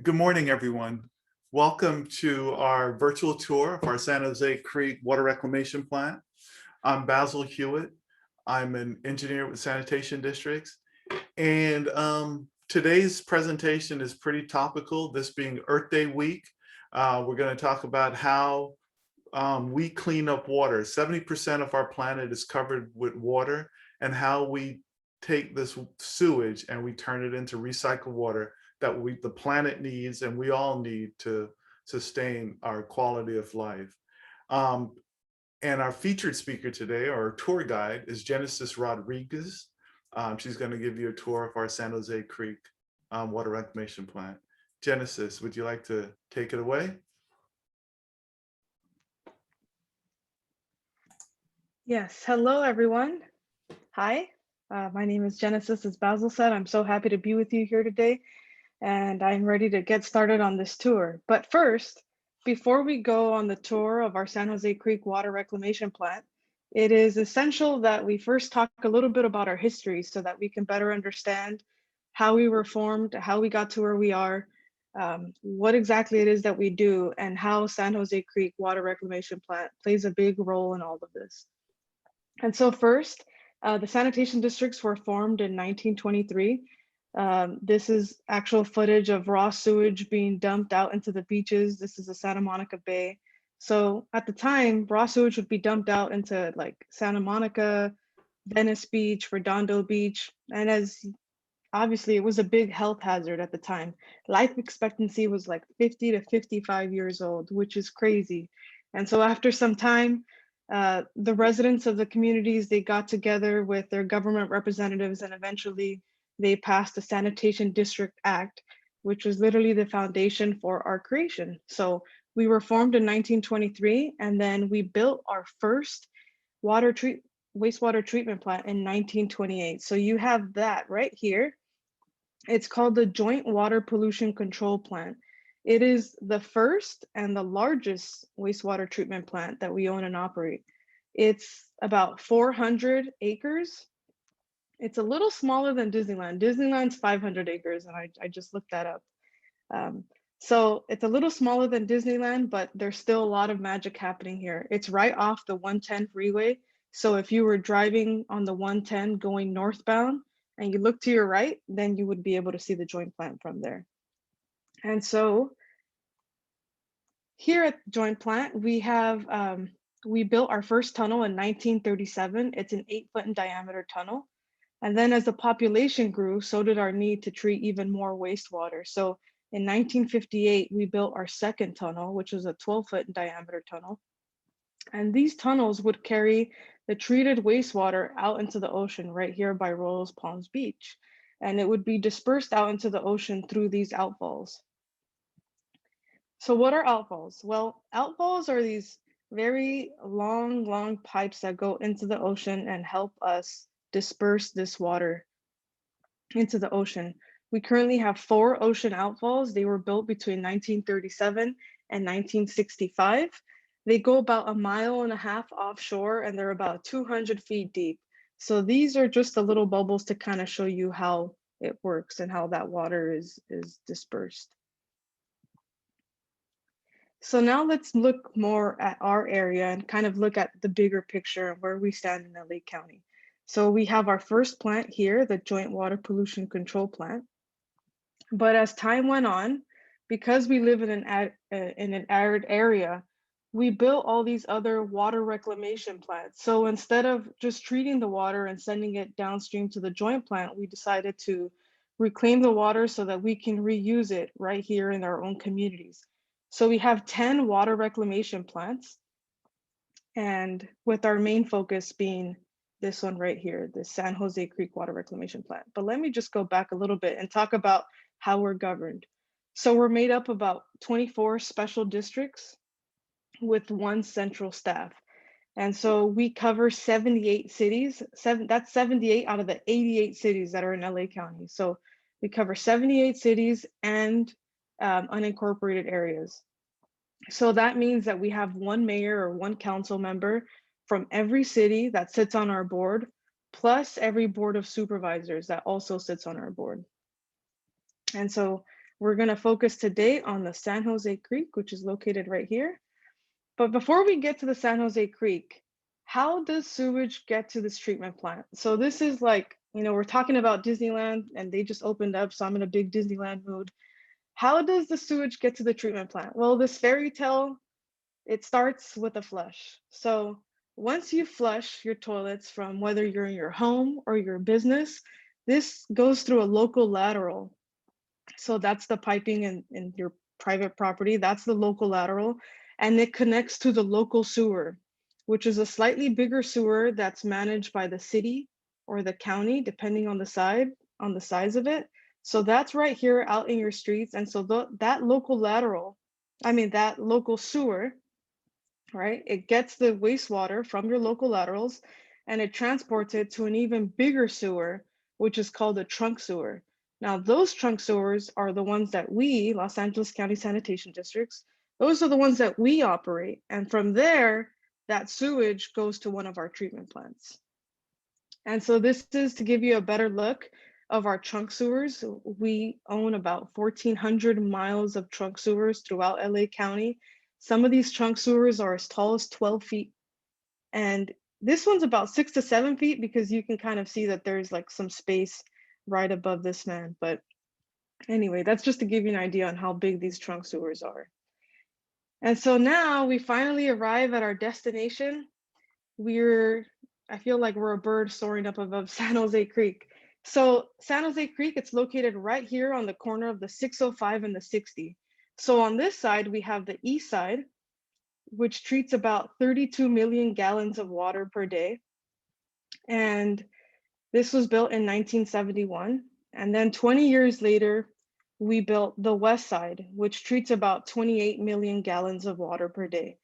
Good morning, everyone. Welcome to our virtual tour of our San Jose Creek Water Reclamation Plant. I'm Basil Hewitt. I'm an engineer with sanitation districts. And today's presentation is pretty topical, this being Earth Day week. We're going to talk about how we clean up water. 70% of our planet is covered with water, and how we take this sewage and we turn it into recycled water that the planet needs and we all need to sustain our quality of life. Um, and our featured speaker today, our tour guide, is Genesis Rodriguez. She's going to give you a tour of our San Jose Creek water reclamation plant. Genesis, would you like to take it away? Yes, hello everyone. Hi, my name is Genesis, as Basil said. I'm so happy to be with you here today, and I'm ready to get started on this tour. But first, before we go on the tour of our San Jose Creek Water Reclamation Plant, it is essential that we first talk a little bit about our history so that we can better understand how we were formed, how we got to where we are, what exactly it is that we do, and how San Jose Creek Water Reclamation Plant plays a big role in all of this. And so first, the sanitation districts were formed in 1923. This is actual footage of raw sewage being dumped out into the beaches. This is the Santa Monica Bay. So at the time, raw sewage would be dumped out into like Santa Monica, Venice Beach, Redondo Beach. And as obviously it was a big health hazard at the time. Life expectancy was like 50 to 55 years old, which is crazy. And so after some time, the residents of the communities, they got together with their government representatives, and eventually they passed the Sanitation District Act, which was literally the foundation for our creation. So we were formed in 1923, and then we built our first wastewater treatment plant in 1928. So you have that right here. It's called the Joint Water Pollution Control Plant. It is the first and the largest wastewater treatment plant that we own and operate. It's about 400 acres. It's a little smaller than Disneyland. Disneyland's 500 acres, and I just looked that up. So it's a little smaller than Disneyland, but there's still a lot of magic happening here. It's right off the 110 freeway. So if you were driving on the 110 going northbound and you look to your right, then you would be able to see the joint plant from there. And so here at Joint Plant, we built our first tunnel in 1937. It's an 8-foot in diameter tunnel. And then as the population grew, so did our need to treat even more wastewater. So in 1958, we built our second tunnel, which was a 12-foot in diameter tunnel. And these tunnels would carry the treated wastewater out into the ocean right here by Royal Palms Beach. And it would be dispersed out into the ocean through these outfalls. So what are outfalls? Well, outfalls are these very long pipes that go into the ocean and help us disperse this water into the ocean. We currently have 4 ocean outfalls. They were built between 1937 and 1965. They go about 1.5 miles offshore, and they're about 200 feet deep. So these are just the little bubbles to kind of show you how it works and how that water is dispersed. So now let's look more at our area and kind of look at the bigger picture of where we stand in LA County. So we have our first plant here, the Joint Water Pollution Control Plant. But as time went on, because we live in an arid area, we built all these other water reclamation plants. So instead of just treating the water and sending it downstream to the joint plant, we decided to reclaim the water so that we can reuse it right here in our own communities. So we have 10 water reclamation plants, and with our main focus being this one right here, the San Jose Creek Water Reclamation Plant. But let me just go back a little bit and talk about how we're governed. So we're made up about 24 special districts with 1 central staff. And so we cover 78 cities. That's 78 out of the 88 cities that are in LA County. So we cover 78 cities and unincorporated areas. So that means that we have 1 mayor or 1 council member from every city that sits on our board, plus every board of supervisors that also sits on our board. And so We're going to focus today on the San Jose Creek, which is located right here. But before we get to the San Jose Creek, how does sewage get to this treatment plant? So this is like, we're talking about Disneyland and they just opened up, so I'm in a big Disneyland mood. How does the sewage get to the treatment plant? Well, this fairy tale, it starts with a flush. So once you flush your toilets from whether you're in your home or your business, this goes through a local lateral. So that's the piping in your private property. That's the local lateral. And it connects to the local sewer, which is a slightly bigger sewer that's managed by the city or the county, depending on the size of it. So that's right here out in your streets. And so that local lateral, that local sewer, right? It gets the wastewater from your local laterals and it transports it to an even bigger sewer, which is called a trunk sewer. Now, those trunk sewers are the ones that we, Los Angeles County Sanitation Districts, those are the ones that we operate. And from there, that sewage goes to one of our treatment plants. And so this is to give you a better look of our trunk sewers. We own about 1,400 miles of trunk sewers throughout LA County. Some of these trunk sewers are as tall as 12 feet. And this one's about 6 to 7 feet because you can kind of see that there's like some space right above this man. But anyway, that's just to give you an idea on how big these trunk sewers are. And so now we finally arrive at our destination. I feel like we're a bird soaring up above San Jose Creek. So San Jose Creek, it's located right here on the corner of the 605 and the 60. So on this side, we have the east side, which treats about 32 million gallons of water per day. And this was built in 1971. And then 20 years later, we built the west side, which treats about 28 million gallons of water per day.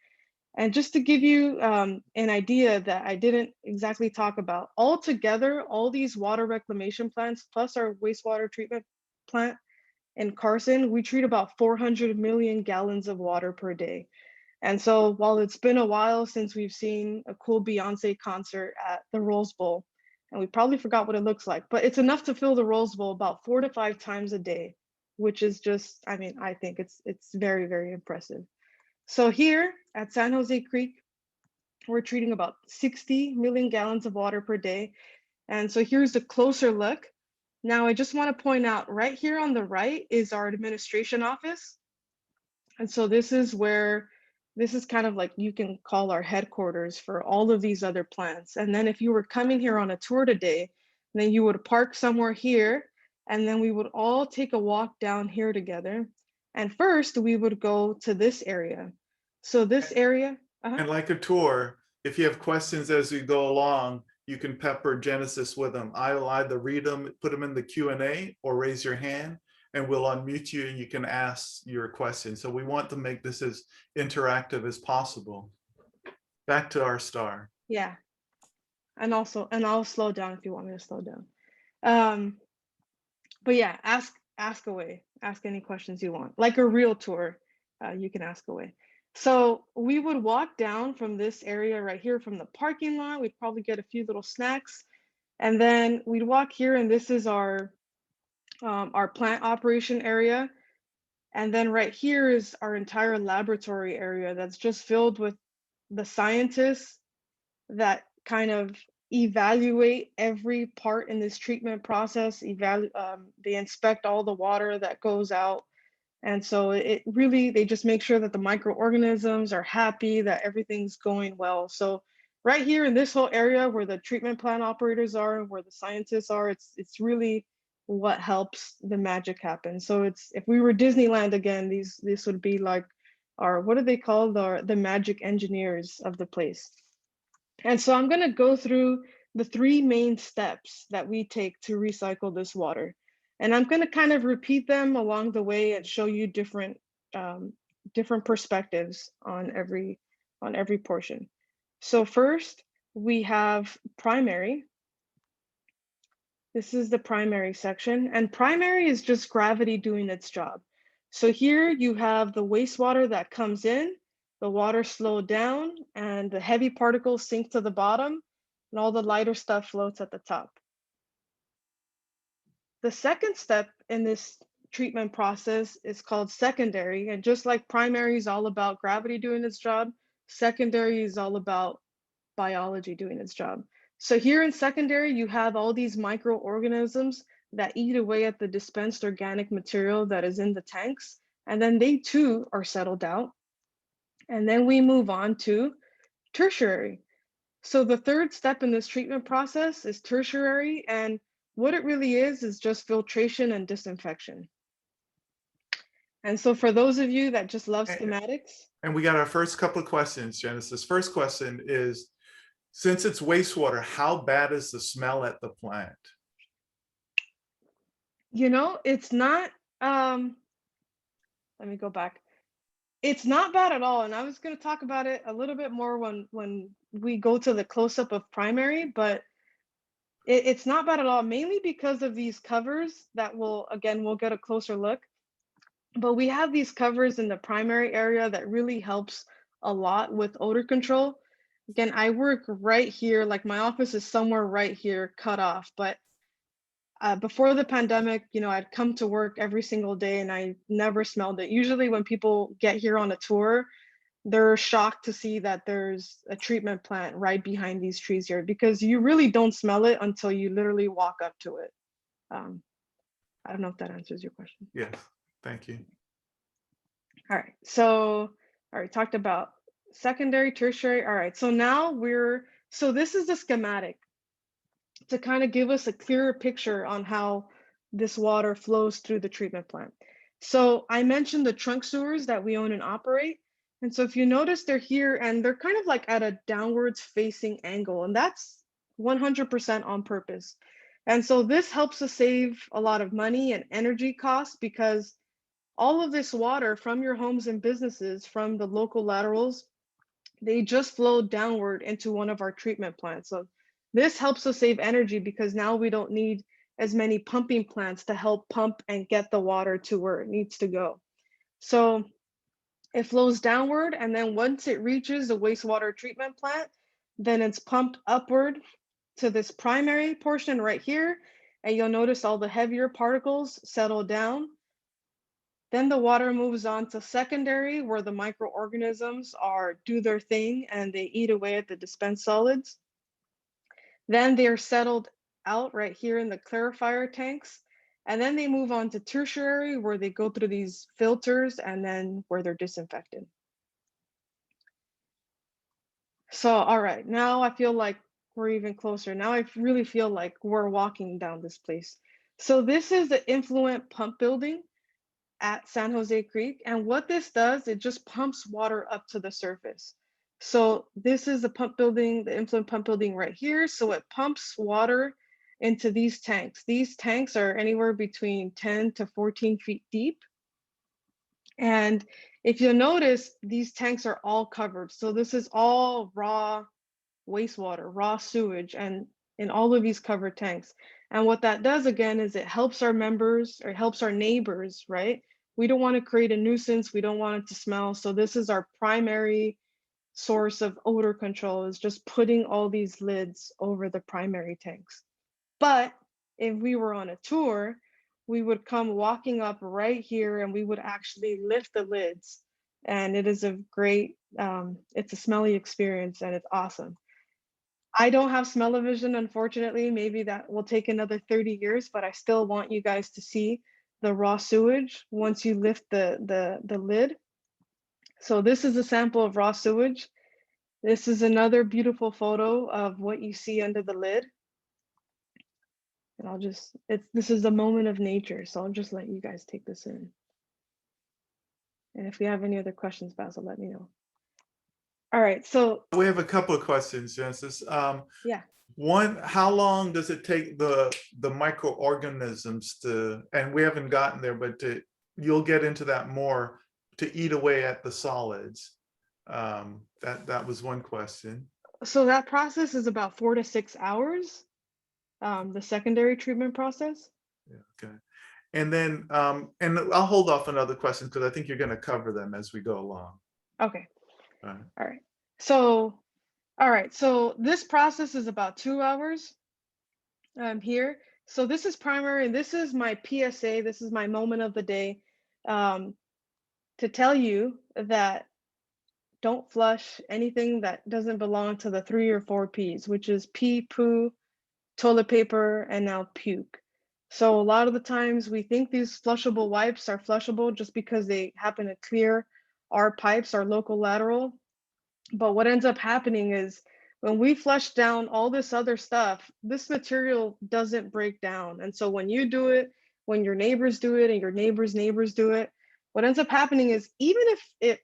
And just to give you an idea that I didn't exactly talk about, altogether, all these water reclamation plants, plus our wastewater treatment plant in Carson, we treat about 400 million gallons of water per day. And so while it's been a while since we've seen a cool Beyonce concert at the Rose Bowl, and we probably forgot what it looks like, but it's enough to fill the Rose Bowl about 4 to 5 times a day, which is just, I think it's very, very impressive. So here at San Jose Creek, we're treating about 60 million gallons of water per day. And so here's a closer look. Now, I just want to point out right here on the right is our administration office. And so this is kind of like you can call our headquarters for all of these other plants. And then if you were coming here on a tour today, then you would park somewhere here, and then we would all take a walk down here together. And first, we would go to this area. So this area, And like a tour, if you have questions as you go along, you can pepper Genesis with them. I will either read them, put them in the Q&A, or raise your hand, and we'll unmute you and you can ask your question. So we want to make this as interactive as possible. Back to our star. yeah. And I'll slow down if you want me to slow down. But yeah, ask away. Ask any questions you want. Like a real tour, you can ask away. So we would walk down from this area right here from the parking lot. We'd probably get a few little snacks. And then we'd walk here, and this is our plant operation area. And then right here is our entire laboratory area that's just filled with the scientists that kind of evaluate every part in this treatment process. They inspect all the water that goes out. And so they just make sure that the microorganisms are happy, that everything's going well. So right here in this whole area where the treatment plant operators are, where the scientists are, it's really what helps the magic happen. So if we were Disneyland again, this would be like what do they call the magic engineers of the place. And so I'm going to go through the 3 main steps that we take to recycle this water. And I'm going to kind of repeat them along the way and show you different perspectives on every portion. So first, we have primary. This is the primary section. And primary is just gravity doing its job. So here you have the wastewater that comes in, the water slowed down, and the heavy particles sink to the bottom, and all the lighter stuff floats at the top. The second step in this treatment process is called secondary. And just like primary is all about gravity doing its job, secondary is all about biology doing its job. So here in secondary, you have all these microorganisms that eat away at the dispensed organic material that is in the tanks. And then they too are settled out. And then we move on to tertiary. So the third step in this treatment process is tertiary. And what it really is just filtration and disinfection. And so for those of you that just love schematics. And we got our first couple of questions, Genesis. First question is, since it's wastewater, how bad is the smell at the plant? It's not, let me go back. It's not bad at all. And I was going to talk about it a little bit more when we go to the close-up of primary, but it's not bad at all, mainly because of these covers that we'll get a closer look. But we have these covers in the primary area that really helps a lot with odor control. Again, I work right here, like my office is somewhere right here cut off, but before the pandemic, I'd come to work every single day and I never smelled it. Usually when people get here on a tour, they're shocked to see that there's a treatment plant right behind these trees here, because you really don't smell it until you literally walk up to it. I don't know if that answers your question. Yes, thank you. All right, so I already talked about secondary, tertiary. All right, so now so this is the schematic to kind of give us a clearer picture on how this water flows through the treatment plant. So I mentioned the trunk sewers that we own and operate. And so if you notice, they're here and they're kind of like at a downwards facing angle, and that's 100% on purpose. And so this helps us save a lot of money and energy costs, because all of this water from your homes and businesses, from the local laterals, they just flow downward into one of our treatment plants. So this helps us save energy, because now we don't need as many pumping plants to help pump and get the water to where it needs to go. So it flows downward, and then once it reaches the wastewater treatment plant, then it's pumped upward to this primary portion right here. And you'll notice all the heavier particles settle down. Then the water moves on to secondary, where the microorganisms do their thing and they eat away at the dispensed solids. Then they're settled out right here in the clarifier tanks. And then they move on to tertiary, where they go through these filters and then where they're disinfected. So, all right, now I feel like we're even closer. Now I really feel like we're walking down this place. So this is the influent pump building at San Jose Creek. And what this does, it just pumps water up to the surface. So this is the pump building, the influent pump building right here. So it pumps water into these tanks. These tanks are anywhere between 10 to 14 feet deep. And if you'll notice, these tanks are all covered. So this is all raw wastewater, raw sewage, and in all of these covered tanks. And what that does, again, is it helps our members, or helps our neighbors, right? We don't want to create a nuisance. We don't want it to smell. So this is our primary source of odor control, is just putting all these lids over the primary tanks. But if we were on a tour, we would come walking up right here and we would actually lift the lids. And it is a great, it's a smelly experience and it's awesome. I don't have smell-o-vision, unfortunately. Maybe that will take another 30 years, but I still want you guys to see the raw sewage once you lift the lid. So this is a sample of raw sewage. This is another beautiful photo of what you see under the lid. And this is a moment of nature, so I'll just let you guys take this in. And if you have any other questions, Basil, let me know. All right, so we have a couple of questions, Genesis. Yeah. One, how long does it take the microorganisms to, and we haven't gotten there, but you'll get into that more, to eat away at the solids? That was one question. So that process is about 4 to 6 hours, the secondary treatment process. Yeah, okay. And then, and I'll hold off on other questions because I think you're going to cover them as we go along. Okay. All right. All right. So, all right. So this process is about 2 hours here. So this is primary, and this is my PSA. This is my moment of the day, um, to tell you that don't flush anything that doesn't belong to the 3 or 4 P's, which is pee, poo, toilet paper, and now puke. So a lot of the times we think these flushable wipes are flushable just because they happen to clear our pipes, our local lateral. But what ends up happening is when we flush down all this other stuff, this material doesn't break down. And so when you do it, when your neighbors do it, and your neighbors' neighbors do it, what ends up happening is even if it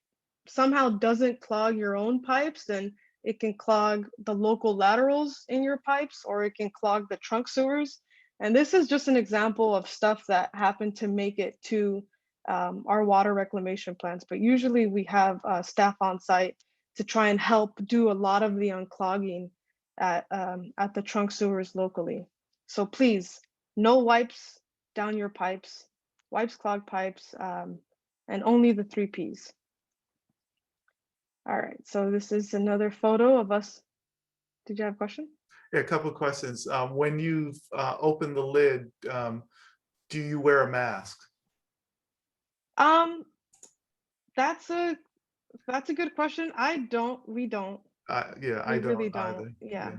somehow doesn't clog your own pipes, then it can clog the local laterals in your pipes, or it can clog the trunk sewers. And this is just an example of stuff that happened to make it to our water reclamation plants. But usually we have staff on site to try and help do a lot of the unclogging at the trunk sewers locally. So please, no wipes down your pipes, wipes clog pipes, and only the 3 Ps. All right, so this is another photo of us. Did you have a question? Yeah, a couple of questions. When you open the lid, do you wear a mask? Um, that's a that's a good question. We don't. Yeah, I We don't really don't. either. Yeah,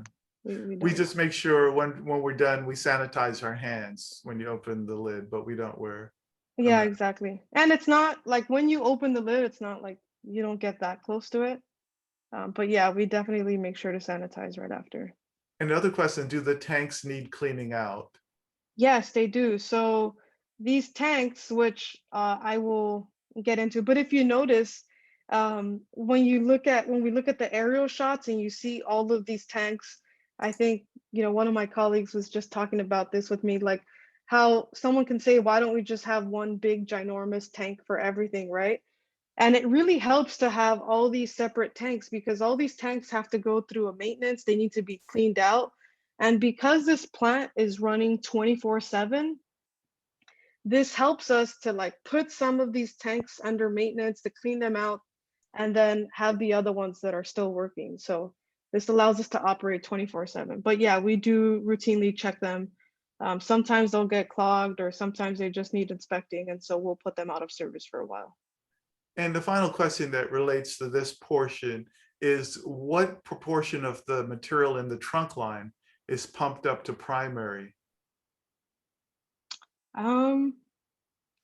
Yeah. we We don't. just make sure when we're done, we sanitize our hands when you open the lid, but we don't wear a Yeah, mask. exactly. And it's not like when you open the lid, it's not like you don't get that close to it. But yeah, we definitely make sure to sanitize right after. Another question, do the tanks need cleaning out? Yes, they do. So these tanks, which I will get into, but if you notice, when we look at the aerial shots and you see all of these tanks, I think, one of my colleagues was just talking about this with me, like how someone can say, why don't we just have one big ginormous tank for everything, right? And it really helps to have all these separate tanks because all these tanks have to go through a maintenance. They need to be cleaned out. And because this plant is running 24/7, this helps us to like put some of these tanks under maintenance to clean them out and then have the other ones that are still working. So this allows us to operate 24/7. But yeah, we do routinely check them. Sometimes they'll get clogged or sometimes they just need inspecting. And so we'll put them out of service for a while. And the final question that relates to this portion is what proportion of the material in the trunk line is pumped up to primary? Um,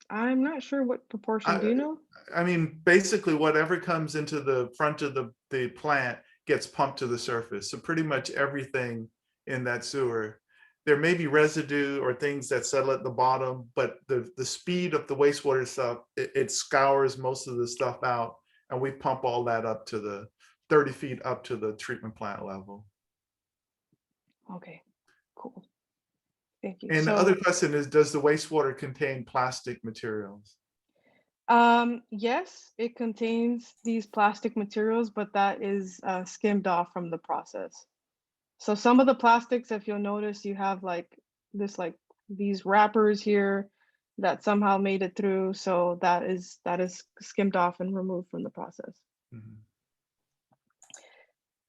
I'm not sure what proportion. Do I, you know? I mean, basically whatever comes into the front of the plant gets pumped to the surface. So pretty much everything in that sewer. There may be residue or things that settle at the bottom, but the speed of the wastewater stuff, it scours most of the stuff out, and we pump all that up to the 30 feet up to the treatment plant level. Okay, cool. Thank you. And the other So, question is, does the wastewater contain plastic materials? yes, it contains these plastic materials, but that is skimmed off from the process. So some of the plastics, if you'll notice, you have like these wrappers here that somehow made it through. So that is skimmed off and removed from the process. Mhm.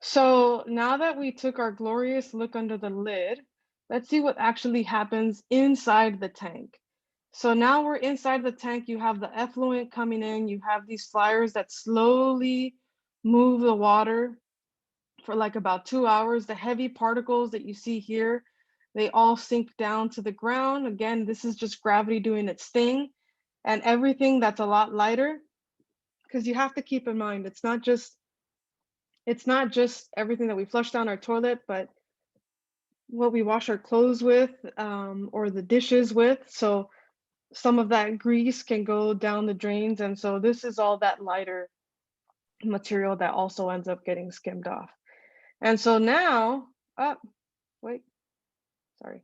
So now that we took our glorious look under the lid, let's see what actually happens inside the tank. So now we're inside the tank. You have the effluent coming in. You have these flyers that slowly move the water for like about 2 hours. The heavy particles that you see here, they all sink down to the ground. Again, this is just gravity doing its thing. And everything that's a lot lighter, because you have to keep in mind, it's not just everything that we flush down our toilet, but what we wash our clothes with, or the dishes with. So some of that grease can go down the drains. And so this is all that lighter material that also ends up getting skimmed off. And so now, oh, wait, sorry.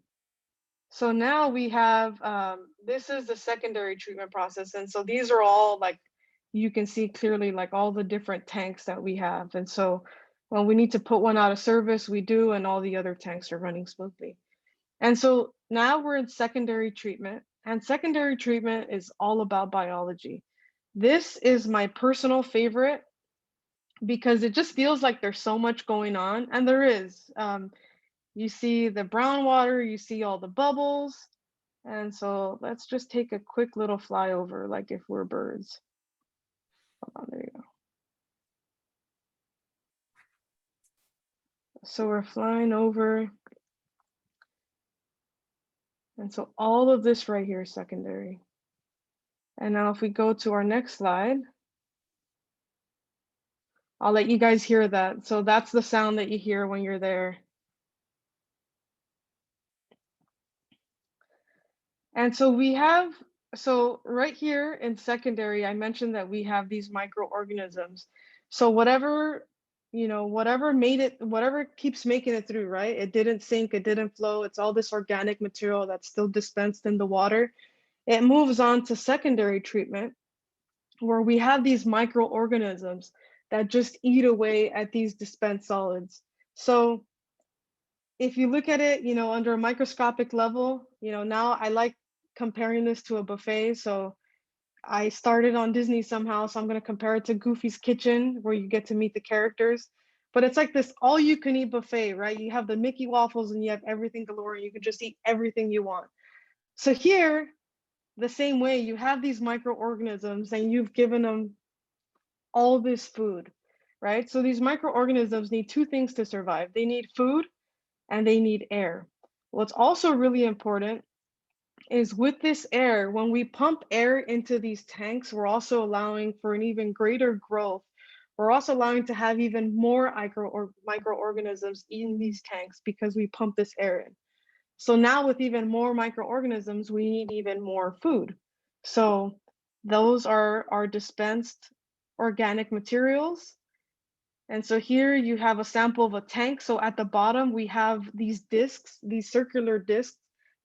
So now we have, this is the secondary treatment process. And so these are all like, you can see clearly like all the different tanks that we have. And so when we need to put one out of service, we do, and all the other tanks are running smoothly. And so now we're in secondary treatment, and secondary treatment is all about biology. This is my personal favorite because it just feels like there's so much going on, and there is. You see the brown water, you see all the bubbles. And so let's just take a quick little flyover, like if we're birds. Hold on, there you go. So we're flying over. And so all of this right here is secondary. And now if we go to our next slide, I'll let you guys hear that. So that's the sound that you hear when you're there. And so so right here in secondary, I mentioned that we have these microorganisms. So whatever, whatever keeps making it through, right? It didn't sink, it didn't flow. It's all this organic material that's still dispensed in the water. It moves on to secondary treatment, where we have these microorganisms that just eat away at these dispensed solids. So if you look at it, under a microscopic level, now I like comparing this to a buffet. So I started on Disney somehow, so I'm going to compare it to Goofy's Kitchen, where you get to meet the characters. But it's like this all you can eat buffet, right? You have the Mickey waffles and you have everything galore, and you can just eat everything you want. So here, the same way, you have these microorganisms and you've given them all this food, right? So these microorganisms need two things to survive. They need food and they need air. What's also really important is with this air, when we pump air into these tanks, we're also allowing for an even greater growth. We're also allowing to have even more microorganisms in these tanks because we pump this air in. So now with even more microorganisms, we need even more food. So those are our dispensed organic materials. And so here you have a sample of a tank. So at the bottom, we have these discs, these circular discs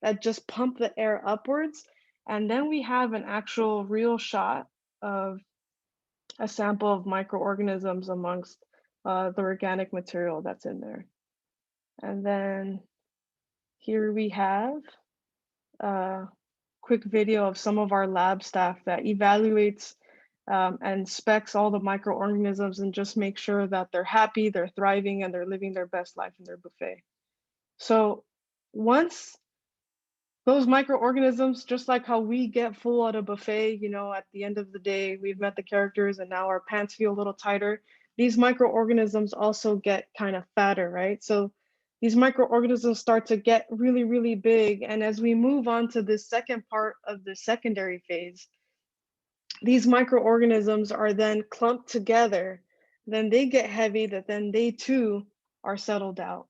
that just pump the air upwards. And then we have an actual real shot of a sample of microorganisms amongst the organic material that's in there. And then here we have a quick video of some of our lab staff that evaluates and specs all the microorganisms and just make sure that they're happy, they're thriving, and they're living their best life in their buffet. So once those microorganisms, just like how we get full at a buffet, at the end of the day, we've met the characters and now our pants feel a little tighter. These microorganisms also get kind of fatter, right? So these microorganisms start to get really, really big. And as we move on to the second part of the secondary phase, these microorganisms are then clumped together, then they get heavy, that then they too are settled out.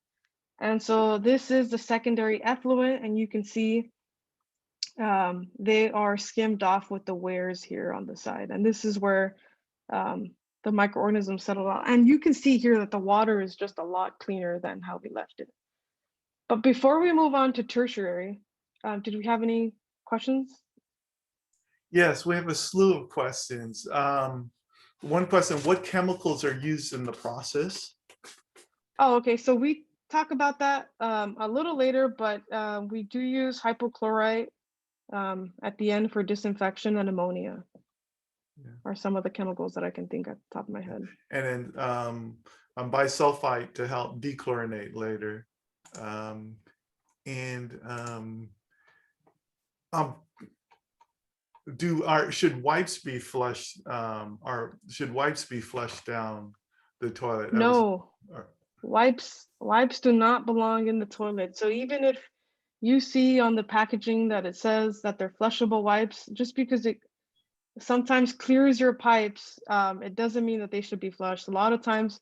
And so this is the secondary effluent, and you can see they are skimmed off with the wears here on the side. And this is where the microorganisms settle out. And you can see here that the water is just a lot cleaner than how we left it. But before we move on to tertiary, did we have any questions? Yes, we have a slew of questions. One question, what chemicals are used in the process? Oh, okay. So we talk about that a little later, but we do use hypochlorite at the end for disinfection, and ammonia Yeah. are some of the chemicals that I can think at the top of my head. And then bisulfite to help dechlorinate later. And should wipes be flushed or should wipes be flushed down the toilet? No, wipes do not belong in the toilet. So even if you see on the packaging that it says that they're flushable wipes, just because it sometimes clears your pipes, it doesn't mean that they should be flushed. A lot of times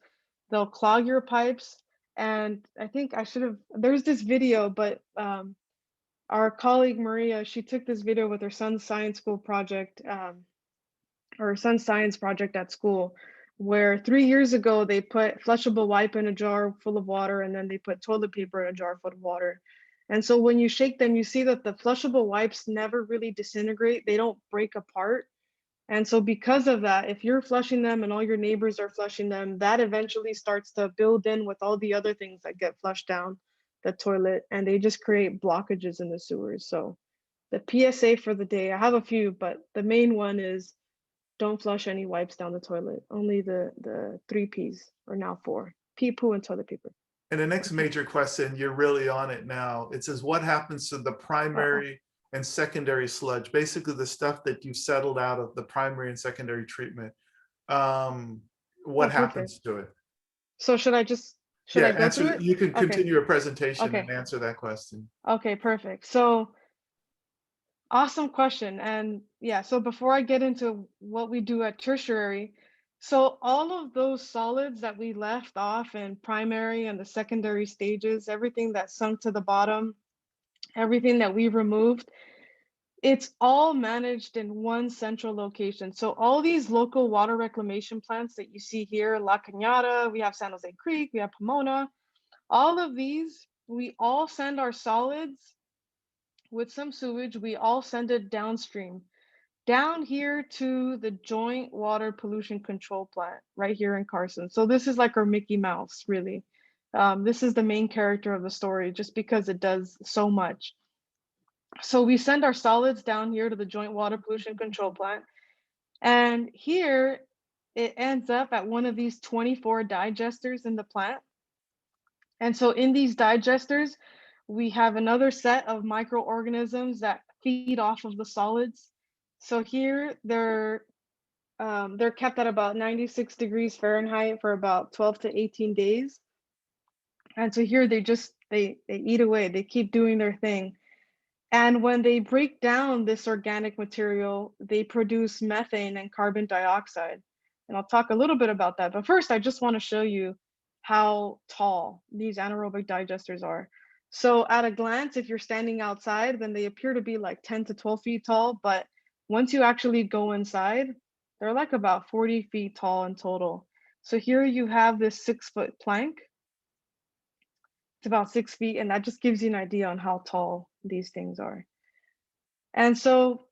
they'll clog your pipes. And I think there's this video, but our colleague Maria, she took this video with her son's science school project, or her son's science project at school, where 3 years ago they put flushable wipe in a jar full of water, and then they put toilet paper in a jar full of water. And so when you shake them, you see that the flushable wipes never really disintegrate, they don't break apart. And so because of that, if you're flushing them and all your neighbors are flushing them, that eventually starts to build in with all the other things that get flushed down the toilet, and they just create blockages in the sewers. So the PSA for the day, I have a few, but the main one is don't flush any wipes down the toilet. Only the 3 Ps, or now 4: pee, poo, and toilet paper. And the next major question, you're really on it now. It says, what happens to the Uh-oh. primary and secondary sludge? Basically, the stuff that you settled out of the primary and secondary treatment. Um, Oh, what perfect. happens to it? So should Yeah, I go through answer. it? You can Okay. continue your presentation and Okay. answer that question. Okay, perfect. So awesome question. And yeah, so before I get into what we do at tertiary, so all of those solids that we left off in primary and the secondary stages, everything that sunk to the bottom, everything that we removed, it's all managed in one central location. So all these local water reclamation plants that you see here, La Cañada, we have San Jose Creek, we have Pomona, all of these, we all send our solids with some sewage, we all send it downstream, down here to the Joint Water Pollution Control Plant right here in Carson. So this is like our Mickey Mouse, really. This is the main character of the story just because it does so much. So we send our solids down here to the Joint Water Pollution Control Plant. And here it ends up at one of these 24 digesters in the plant. And so in these digesters, we have another set of microorganisms that feed off of the solids. So here they're kept at about 96 degrees Fahrenheit for about 12 to 18 days. And so here they eat away, they keep doing their thing. And when they break down this organic material, they produce methane and carbon dioxide. And I'll talk a little bit about that. But first, I just want to show you how tall these anaerobic digesters are. So at a glance, if you're standing outside, then they appear to be like 10 to 12 feet tall. But once you actually go inside, they're like about 40 feet tall in total. So here you have this 6-foot plank. It's about 6 feet, and that just gives you an idea on how tall these things are. And so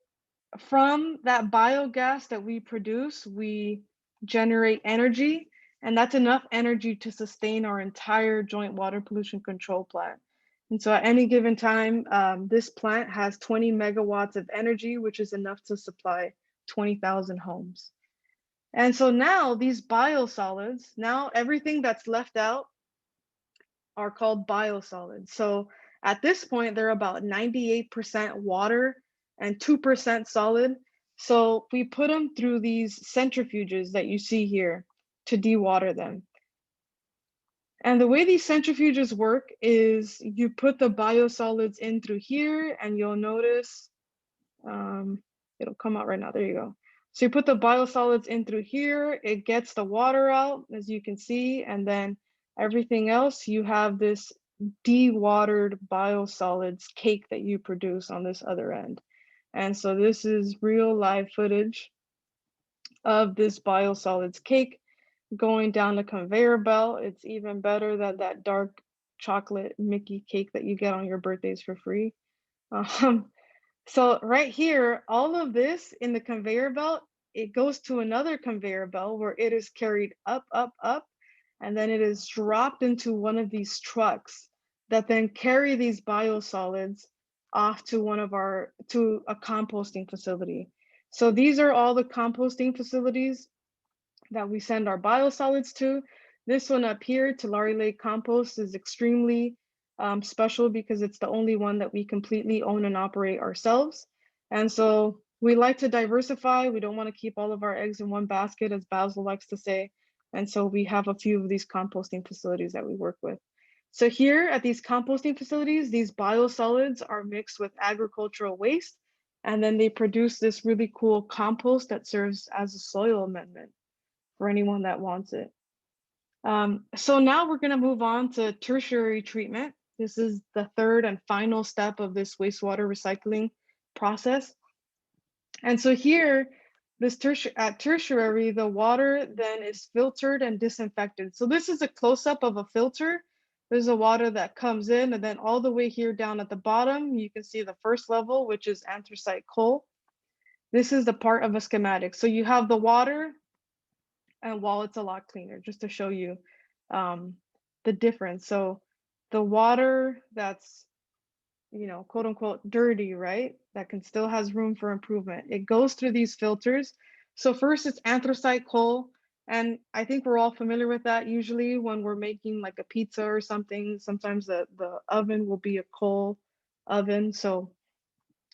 from that biogas that we produce, we generate energy, and that's enough energy to sustain our entire joint water pollution control plant. And so at any given time, this plant has 20 megawatts of energy, which is enough to supply 20,000 homes. And so now these biosolids, now everything that's left out are called biosolids. So at this point, they're about 98% water and 2% solid. So we put them through these centrifuges that you see here to dewater them. And the way these centrifuges work is you put the biosolids in through here, and you'll notice it'll come out right now. There you go. So you put the biosolids in through here, it gets the water out, as you can see, and then everything else, you have this dewatered biosolids cake that you produce on this other end. And so this is real live footage of this biosolids cake going down the conveyor belt. It's even better than that dark chocolate Mickey cake that you get on your birthdays for free. Um, so right here, all of this in the conveyor belt, it goes to another conveyor belt where it is carried up, up, up, and then it is dropped into one of these trucks that then carry these biosolids off to to a composting facility. So these are all the composting facilities that we send our biosolids to. This one up here, Tulare Lake Compost, is extremely special because it's the only one that we completely own and operate ourselves. And so we like to diversify. We don't want to keep all of our eggs in one basket, as Basil likes to say. And so we have a few of these composting facilities that we work with. So here at these composting facilities, these biosolids are mixed with agricultural waste, and then they produce this really cool compost that serves as a soil amendment for anyone that wants it. So now we're going to move on to tertiary treatment. This is the third and final step of this wastewater recycling process. And so here, at tertiary, the water then is filtered and disinfected. So this is a close-up of a filter. There's a water that comes in, and then all the way here down at the bottom, you can see the first level, which is anthracite coal. This is the part of a schematic. So you have the water, and while it's a lot cleaner, just to show you the difference. So the water that's, quote unquote dirty, right? That can still has room for improvement. It goes through these filters. So first it's anthracite coal. And I think we're all familiar with that. Usually when we're making like a pizza or something, sometimes the oven will be a coal oven. So,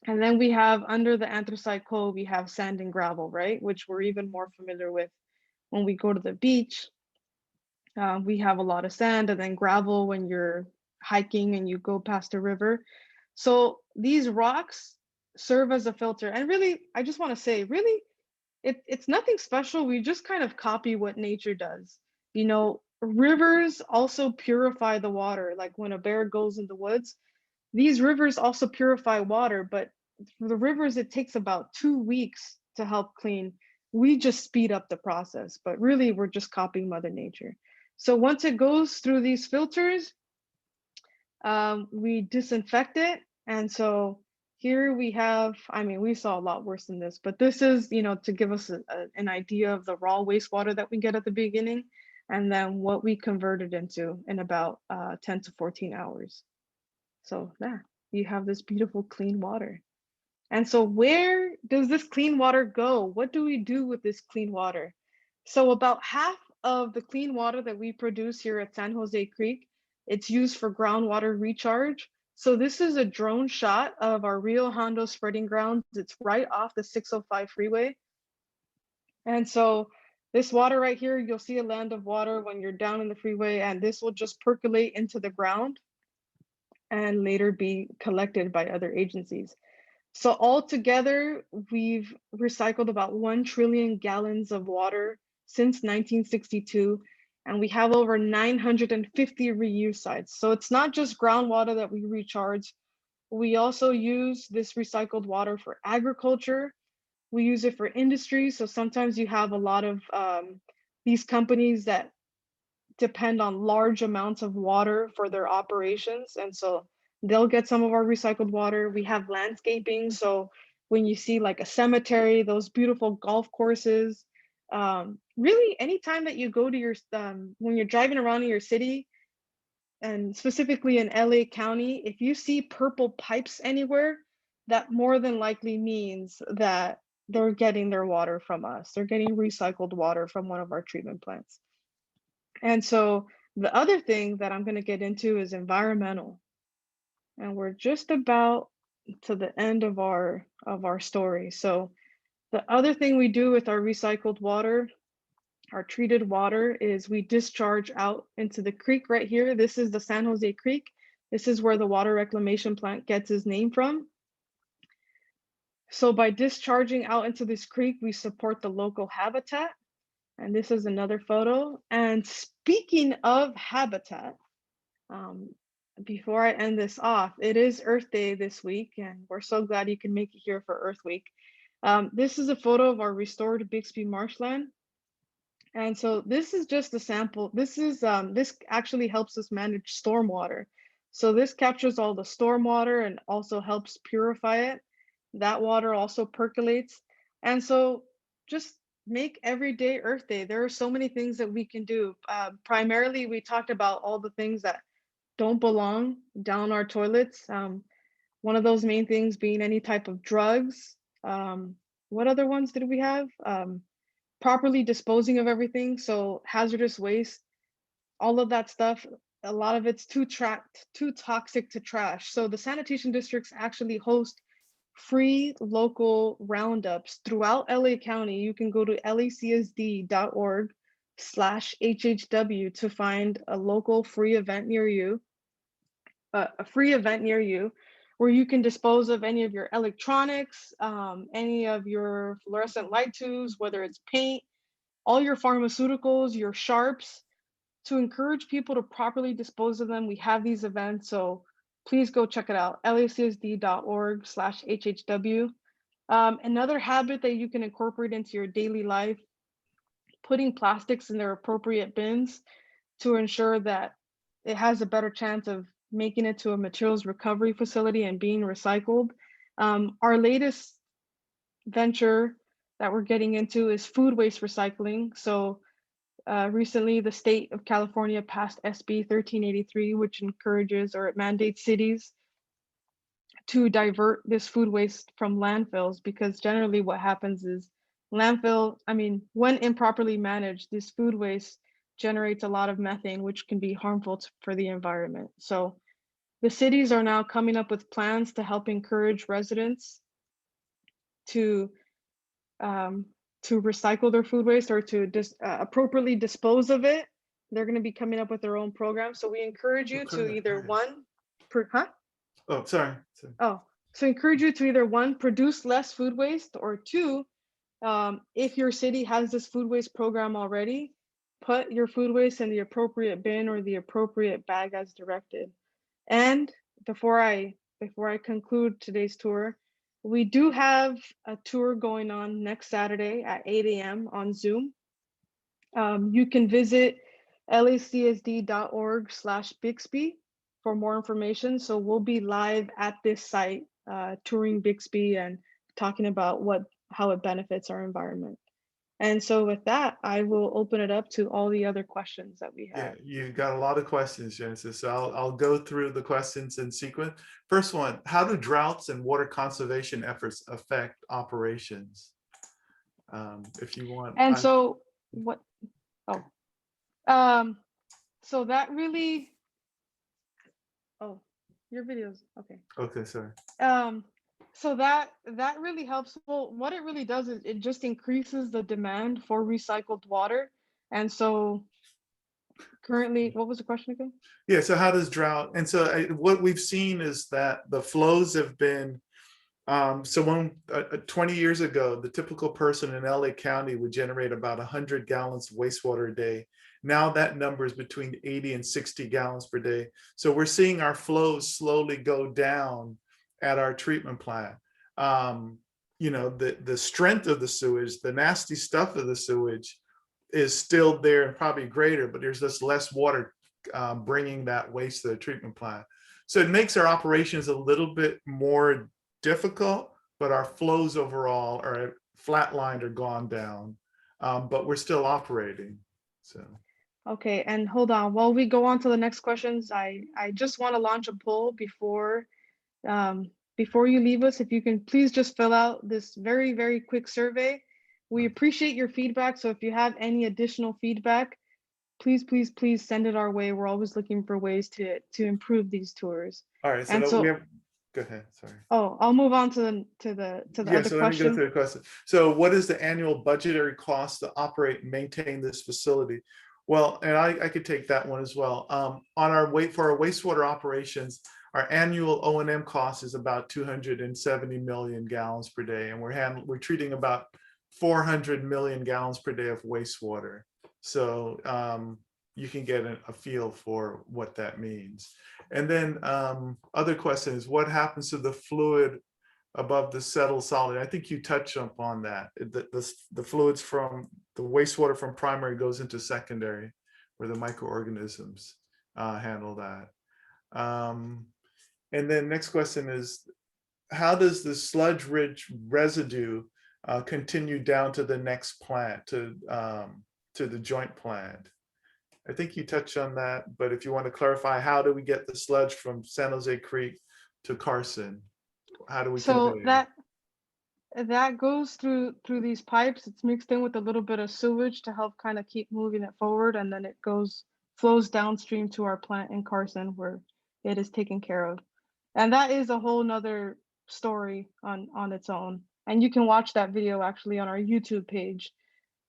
and then we have under the anthracite coal, we have sand and gravel, right? Which we're even more familiar with when we go to the beach. We have a lot of sand and then gravel when you're hiking and you go past a river. So these rocks serve as a filter. And really, I just want to say, really, it's nothing special. We just kind of copy what nature does. You know, rivers also purify the water. Like when a bear goes in the woods, these rivers also purify water, but for the rivers, it takes about 2 weeks to help clean. We just speed up the process, but really we're just copying Mother Nature. So once it goes through these filters, we disinfect it. And so here we have, I mean, we saw a lot worse than this, but this is, you know, to give us an idea of the raw wastewater that we get at the beginning, and then what we convert it into in about 10 to 14 hours. So yeah, you have this beautiful clean water. And so where does this clean water go? What do we do with this clean water? So about half of the clean water that we produce here at San Jose Creek, it's used for groundwater recharge. So this is a drone shot of our Rio Hondo spreading grounds. It's right off the 605 freeway. And so this water right here, you'll see a land of water when you're down in the freeway, and this will just percolate into the ground and later be collected by other agencies. So altogether, we've recycled about 1 trillion gallons of water since 1962, and we have over 950 reuse sites. So it's not just groundwater that we recharge. We also use this recycled water for agriculture. We use it for industry. So sometimes you have a lot of these companies that depend on large amounts of water for their operations. And so they'll get some of our recycled water. We have landscaping. So when you see like a cemetery, those beautiful golf courses, really anytime that you go to your, when you're driving around in your city, and specifically in LA County, if you see purple pipes anywhere, that more than likely means that they're getting their water from us. They're getting recycled water from one of our treatment plants. And so the other thing that I'm going to get into is environmental. And we're just about to the end of our story. So the other thing we do with our recycled water, our treated water, is we discharge out into the creek right here. This is the San Jose Creek. This is where the water reclamation plant gets its name from. So by discharging out into this creek, we support the local habitat. And this is another photo. And speaking of habitat, Um, before I end this off, it is Earth Day this week, and we're so glad you can make it here for Earth Week. This is a photo of our restored Bixby marshland. And so this is just a sample. This actually helps us manage stormwater. So this captures all the stormwater and also helps purify it. That water also percolates. And so just make every day Earth Day. There are so many things that we can do. Primarily, we talked about all the things that don't belong down our toilets. One of those main things being any type of drugs. What other ones did we have? Properly disposing of everything. So hazardous waste, all of that stuff, a lot of it's too toxic to trash. So the sanitation districts actually host free local roundups throughout LA County. You can go to lacsd.org/HHW to find a local free event near you. A free event near you where you can dispose of any of your electronics, any of your fluorescent light tubes, whether it's paint, all your pharmaceuticals, your sharps, to encourage people to properly dispose of them. We have these events, so please go check it out, lacsd.org/HHW. Another habit that you can incorporate into your daily life, putting plastics in their appropriate bins to ensure that it has a better chance of making it to a materials recovery facility and being recycled. Our latest venture that we're getting into is food waste recycling. So recently, the state of California passed SB 1383, which encourages or it mandates cities to divert this food waste from landfills, because generally what happens is landfill, I mean, when improperly managed, this food waste generates a lot of methane, which can be harmful for the environment. So the cities are now coming up with plans to help encourage residents to um, recycle their food waste or to appropriately dispose of it. They're going to be coming up with their own program. So we encourage you What to kind of either tires? one, huh? Oh, sorry. Oh, so encourage you to either one, produce less food waste, or two, if your city has this food waste program already, put your food waste in the appropriate bin or the appropriate bag as directed. And before I conclude today's tour, we do have a tour going on next Saturday at 8 a.m. on Zoom. You can visit lacsd.org/Bixby for more information. So we'll be live at this site, touring Bixby and talking about how it benefits our environment. And so with that, I will open it up to all the other questions that we Yeah, have. you got a lot of questions, Genesis. So I'll go through the questions in sequence. First one, how do droughts and water conservation efforts affect operations? If you want, And so what, oh, um, so that really, oh, your videos, okay. okay, sorry. Um, so that really helps. Well, what it really does is it just increases the demand for recycled water. And so currently, what was the question again? Yeah, so how does drought, and so what we've seen is that the flows have been, so when 20 years ago, the typical person in LA County would generate about 100 gallons of wastewater a day. Now that number is between 80 and 60 gallons per day. So we're seeing our flows slowly go down at our treatment plant. You know, the strength of the sewage, the nasty stuff of the sewage is still there and probably greater, but there's just less water bringing that waste to the treatment plant. So it makes our operations a little bit more difficult, but our flows overall are flatlined or gone down, but we're still operating. So. Okay, and hold on. While we go on to the next questions, I just want to launch a poll before you leave us. If you can please just fill out this very, very quick survey. We appreciate your feedback. So if you have any additional feedback, please, please, please send it our way. We're always looking for ways to improve these tours. All right, And so we so, have, go ahead, sorry. oh, I'll move on to the Yeah, other so let me go question. through the question. So what is the annual budgetary cost to operate and maintain this facility? Well, and I could take that one as well. On our for our wastewater operations, our annual O&M cost is about 270 million gallons per day, and we're treating about 400 million gallons per day of wastewater. So you can get a feel for what that means. And then other question is, what happens to the fluid above the settled solid? I think you touched upon that. The fluids from the wastewater from primary goes into secondary, where the microorganisms handle that. And then next question is, how does the sludge-rich residue continue down to the next plant, to the joint plant? I think you touched on that, but if you want to clarify, how do we get the sludge from San Jose Creek to Carson? How do we So convey it? that goes through these pipes. It's mixed in with a little bit of sewage to help kind of keep moving it forward, and then it flows downstream to our plant in Carson, where it is taken care of. And that is a whole nother story on its own. And you can watch that video actually on our YouTube page.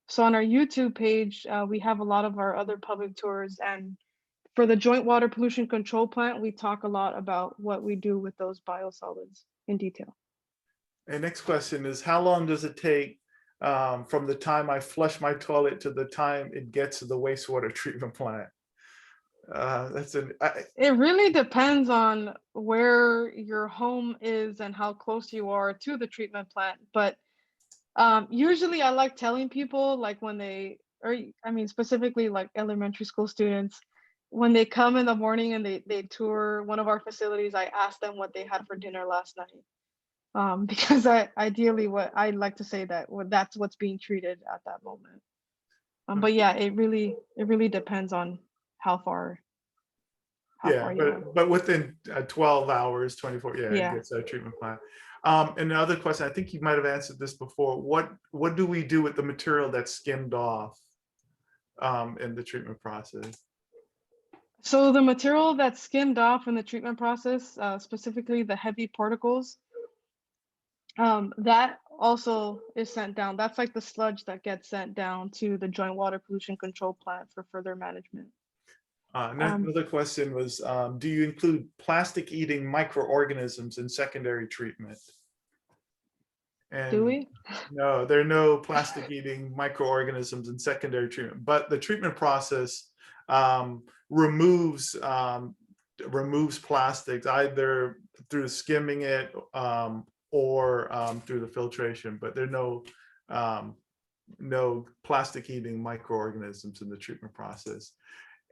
So on our YouTube page, we have a lot of our other public tours, and for the Joint Water Pollution Control Plant, we talk a lot about what we do with those biosolids in detail. And next question is, how long does it take from the time I flush my toilet to the time it gets to the wastewater treatment plant? It really depends on where your home is and how close you are to the treatment plant. But usually I like telling people, like when I mean, specifically like elementary school students, when they come in the morning and they tour one of our facilities, I ask them what they had for dinner last night. Because ideally what I like to say that that's what's being treated at that moment. But yeah, it really depends on how far Yeah, you are. but within 12 hours, 24, yeah, it Yeah. gets a treatment plant. And another question, I think you might have answered this before. What do we do with the material that's skimmed off in the treatment process? So the material that's skimmed off in the treatment process, specifically the heavy particles, that also is sent down. That's like the sludge that gets sent down to the Joint Water Pollution Control Plant for further management. Um, Another question was, do you include plastic-eating microorganisms in secondary treatment? do And we? no, there are no plastic-eating microorganisms in secondary treatment, but the treatment process um, removes removes plastics either through skimming it or through the filtration. But there are no plastic-eating microorganisms in the treatment process.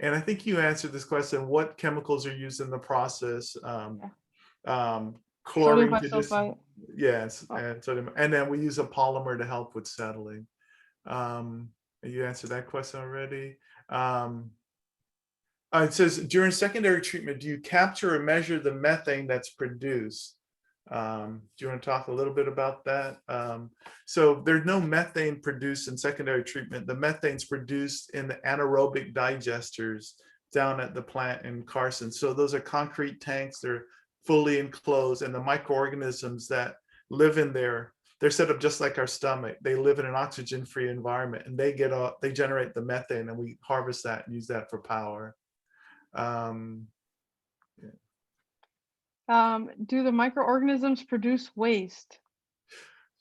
And I think you answered this question: what chemicals are used in the process? Sodium Chlorine to bisulfite. yes, Oh, and sodium, and then we use a polymer to help with settling. You answered that question already. It says during secondary treatment, do you capture or measure the methane that's produced? Do you want to talk a little bit about that? So there's no methane produced in secondary treatment. The methane's produced in the anaerobic digesters down at the plant in Carson. So those are concrete tanks. They're fully enclosed, and the microorganisms that live in there, they're set up just like our stomach. They live in an oxygen-free environment, and they generate the methane, and we harvest that and use that for power. do the microorganisms produce waste?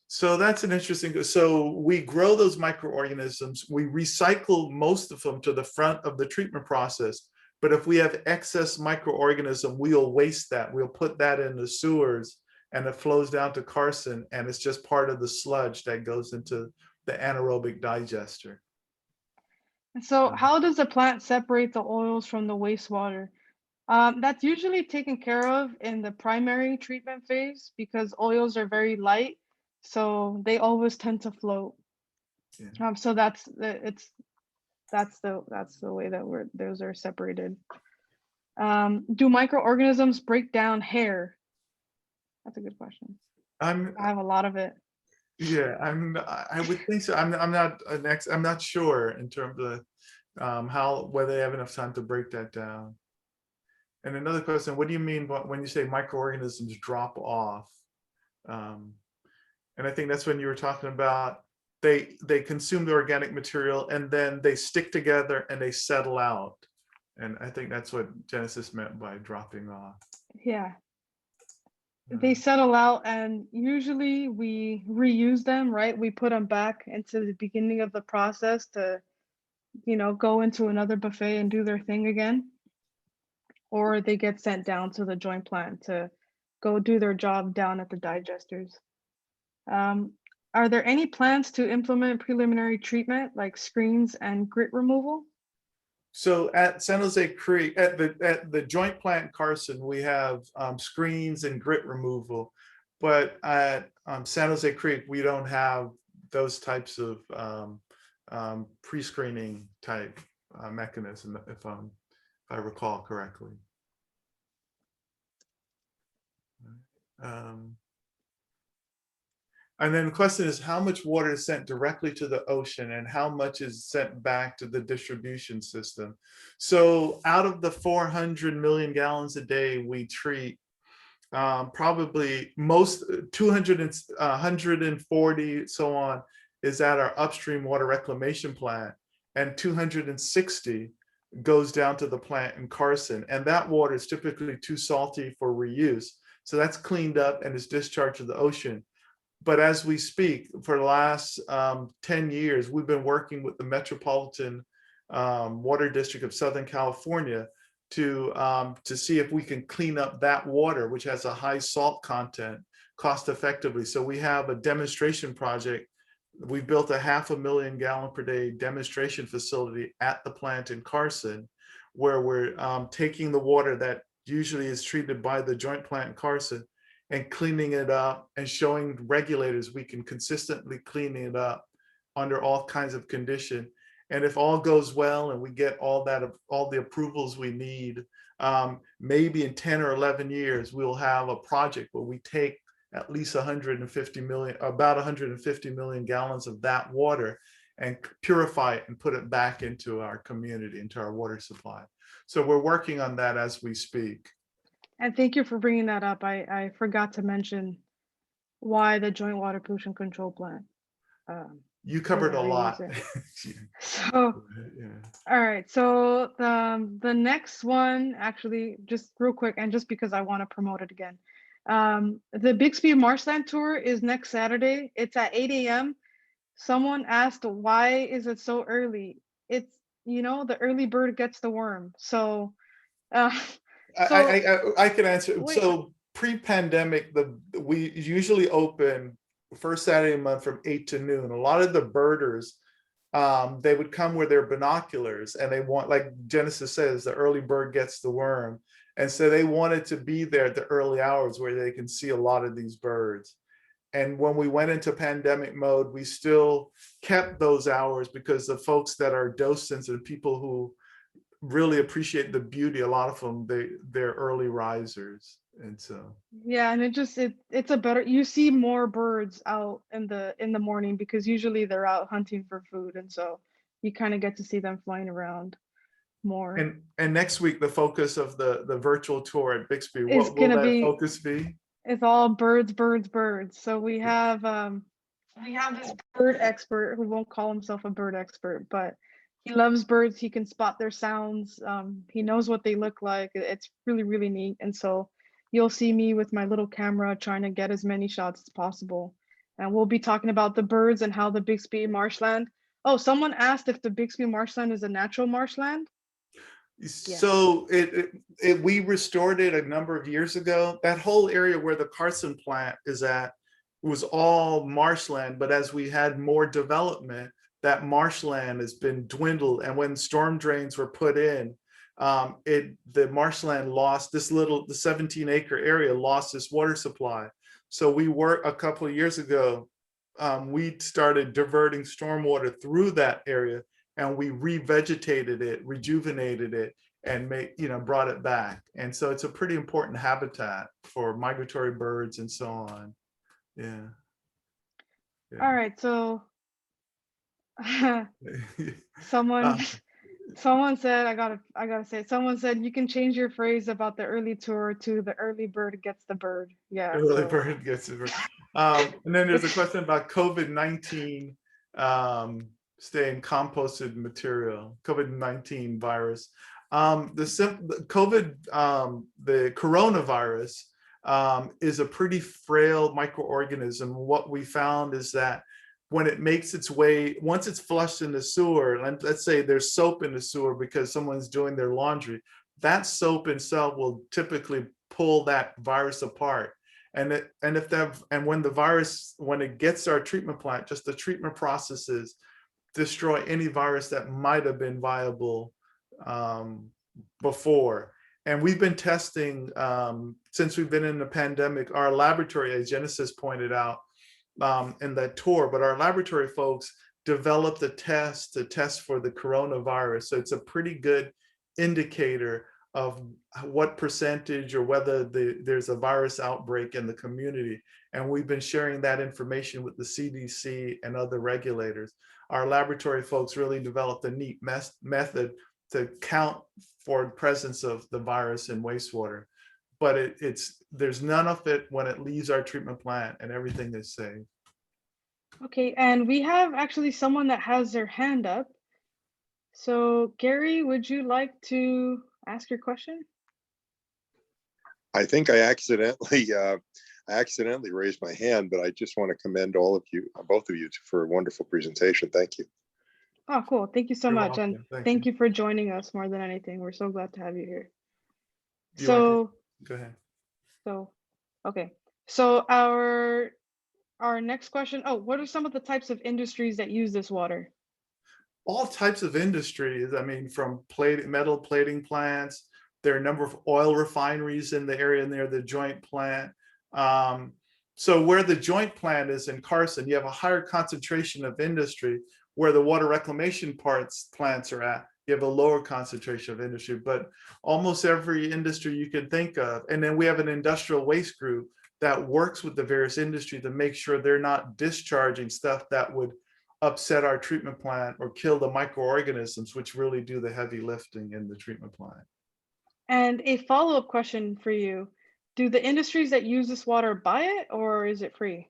So that's an interesting, so we grow those microorganisms, we recycle most of them to the front of the treatment process. But if we have excess microorganism, we'll waste that. We'll put that in the sewers and it flows down to Carson, and it's just part of the sludge that goes into the anaerobic digester. So how does the plant separate the oils from the wastewater? That's usually taken care of in the primary treatment phase because oils are very light, so they always tend to float. Yeah. So that's the way that those are separated. Do microorganisms break down hair? That's a good question. I'm I have a lot of it. Yeah, I would think so. I'm not sure in terms of whether they have enough time to break that down. And another question: what do you mean when you say microorganisms drop off? Um, and I think that's when you were talking about they consume the organic material and then they stick together and they settle out. And I think that's what Genesis meant by dropping off. Yeah, they settle out, and usually we reuse them, right? We put them back into the beginning of the process to, go into another buffet and do their thing again, or they get sent down to the joint plant to go do their job down at the digesters. Um, are there any plans to implement preliminary treatment like screens and grit removal? So at San Jose Creek, at the joint plant in Carson, we have screens and grit removal, but at San Jose Creek, we don't have those types of pre-screening type mechanism, if I recall correctly. And then the question is, how much water is sent directly to the ocean and how much is sent back to the distribution system? So out of the 400 million gallons a day we treat, probably most 200 and 140 so on is at our upstream water reclamation plant, and 260 goes down to the plant in Carson, and that water is typically too salty for reuse, so that's cleaned up and is discharged to the ocean. But as we speak, for the last 10 years, we've been working with the Metropolitan Water District of Southern California to see if we can clean up that water, which has a high salt content, cost effectively. So we have a demonstration project. We built a 500,000 gallon per day demonstration facility at the plant in Carson, where we're taking the water that usually is treated by the joint plant in Carson and cleaning it up and showing regulators we can consistently clean it up under all kinds of condition. And if all goes well and we get all the approvals we need, maybe in 10 or 11 years, we'll have a project where we take at least 150 million, about 150 million gallons of that water, and purify it and put it back into our community, into our water supply. So we're working on that as we speak. And thank you for bringing that up. I forgot to mention why the Joint Water Pollution Control Plant You is covered a that we use lot. it. So, Yeah. all right. So the next one, actually, just real quick, and just because I want to promote it again, the Bixby Marshland Tour is next Saturday. It's at 8 a.m. Someone asked, why is it so early? It's, the early bird gets the worm. So, uh, so I can answer. wait, So pre-pandemic, we usually open first Saturday of the month from 8 to noon. A lot of the birders, they would come with their binoculars, and they want, like Genesis says, the early bird gets the worm. And so they wanted to be there at the early hours where they can see a lot of these birds. And when we went into pandemic mode, we still kept those hours because the folks that are docents and people who really appreciate the beauty, a lot of them, they're early risers. And so yeah, and it's a better, you see more birds out in the morning because usually they're out hunting for food, and so you kind of get to see them flying around more. and next week, the focus of the virtual tour at Bixby, It's what will gonna that be focus be? It's all birds, birds, birds. So we have this bird expert who won't call himself a bird expert, but he loves birds. He can spot their sounds. He knows what they look like. It's really, really neat. And so you'll see me with my little camera trying to get as many shots as possible. And we'll be talking about the birds and how the Bixby marshland. Oh, someone asked if the Bixby marshland is a natural marshland. Yes. So we restored it a number of years ago. That whole area where the Carson plant is at was all marshland, but as we had more development, that marshland has been dwindled. And when storm drains were put in, the marshland lost the 17-acre area lost its water supply. So we worked a couple of years ago. We started diverting stormwater through that area, and we revegetated it, rejuvenated it, and brought it back. And so it's a pretty important habitat for migratory birds and so on. Yeah. All Yeah. right. So someone Uh, someone said, I gotta say, someone said you can change your phrase about the early tour to the early bird gets the bird. Yeah, early so bird gets it. And then there's a question about COVID-19 staying composted material, COVID-19 virus. The the coronavirus is a pretty frail microorganism. What we found is that when it makes its way, once it's flushed in the sewer, let's say there's soap in the sewer because someone's doing their laundry, that soap itself will typically pull that virus apart. And when the virus, when it gets to our treatment plant, just the treatment processes destroy any virus that might have been viable before. And we've been testing since we've been in the pandemic. Our laboratory, as Genesis pointed out in that tour, but our laboratory folks developed a test to test for the coronavirus. So it's a pretty good indicator of what percentage or whether there's a virus outbreak in the community. And we've been sharing that information with the CDC and other regulators. Our laboratory folks really developed a neat method to count for the presence of the virus in wastewater. But there's none of it when it leaves our treatment plant, and everything is safe. okay, and we have actually someone that has their hand up. So Gary, would you like to ask your question? I think I accidentally raised my hand, but I just want to commend all of you, both of you, for a wonderful presentation. Thank you. Oh, cool. Thank you so You're much. And welcome. thank you for joining us more than anything. We're so glad to have you here. You want to So, go ahead? Okay. So our next question, oh, what are some of the types of industries that use this water? All types of industries. I mean, from metal plating plants. There are a number of oil refineries in the area near the joint plant. So where the joint plant is in Carson, you have a higher concentration of industry. Where the water reclamation plants are at, you have a lower concentration of industry. But almost every industry you can think of. And then we have an industrial waste group that works with the various industry to make sure they're not discharging stuff that would upset our treatment plant or kill the microorganisms, which really do the heavy lifting in the treatment plant. And a follow-up question for you. Do the industries that use this water buy it or is it free?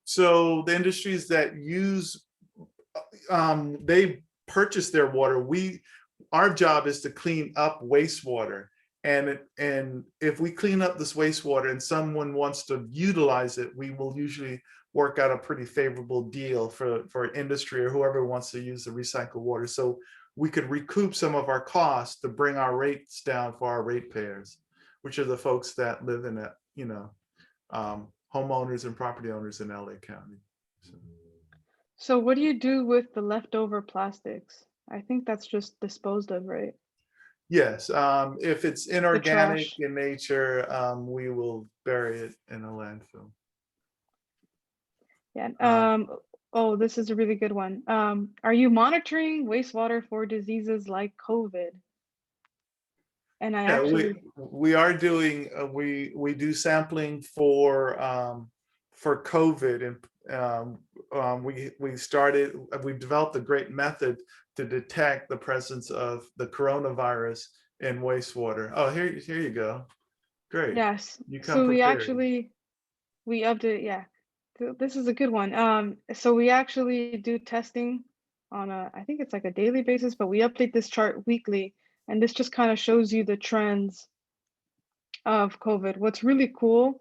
So the industries that use, they purchase their water. Our job is to clean up wastewater. And if we clean up this wastewater and someone wants to utilize it, we will usually work out a pretty favorable deal for industry or whoever wants to use the recycled water. So we could recoup some of our costs to bring our rates down for our ratepayers, which are the folks that live in it, homeowners and property owners in LA County. So what do you do with the leftover plastics? I think that's just disposed of, right? Yes, if it's inorganic trash. in nature, we will bury it in a landfill. Yeah. Uh, Oh, this is a really good one. Are you monitoring wastewater for diseases like COVID? And I Yeah, actually, we are doing we do sampling for COVID, and we've developed a great method to detect the presence of the coronavirus in wastewater. Oh, here you go. Great. yes. You come So prepared. we update, yeah. This is a good one. So we actually do testing on I think it's like a daily basis, but we update this chart weekly, and this just kind of shows you the trends of COVID. What's really cool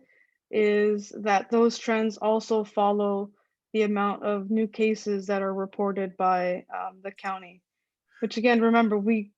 is that those trends also follow the amount of new cases that are reported by the county. Which again, remember, we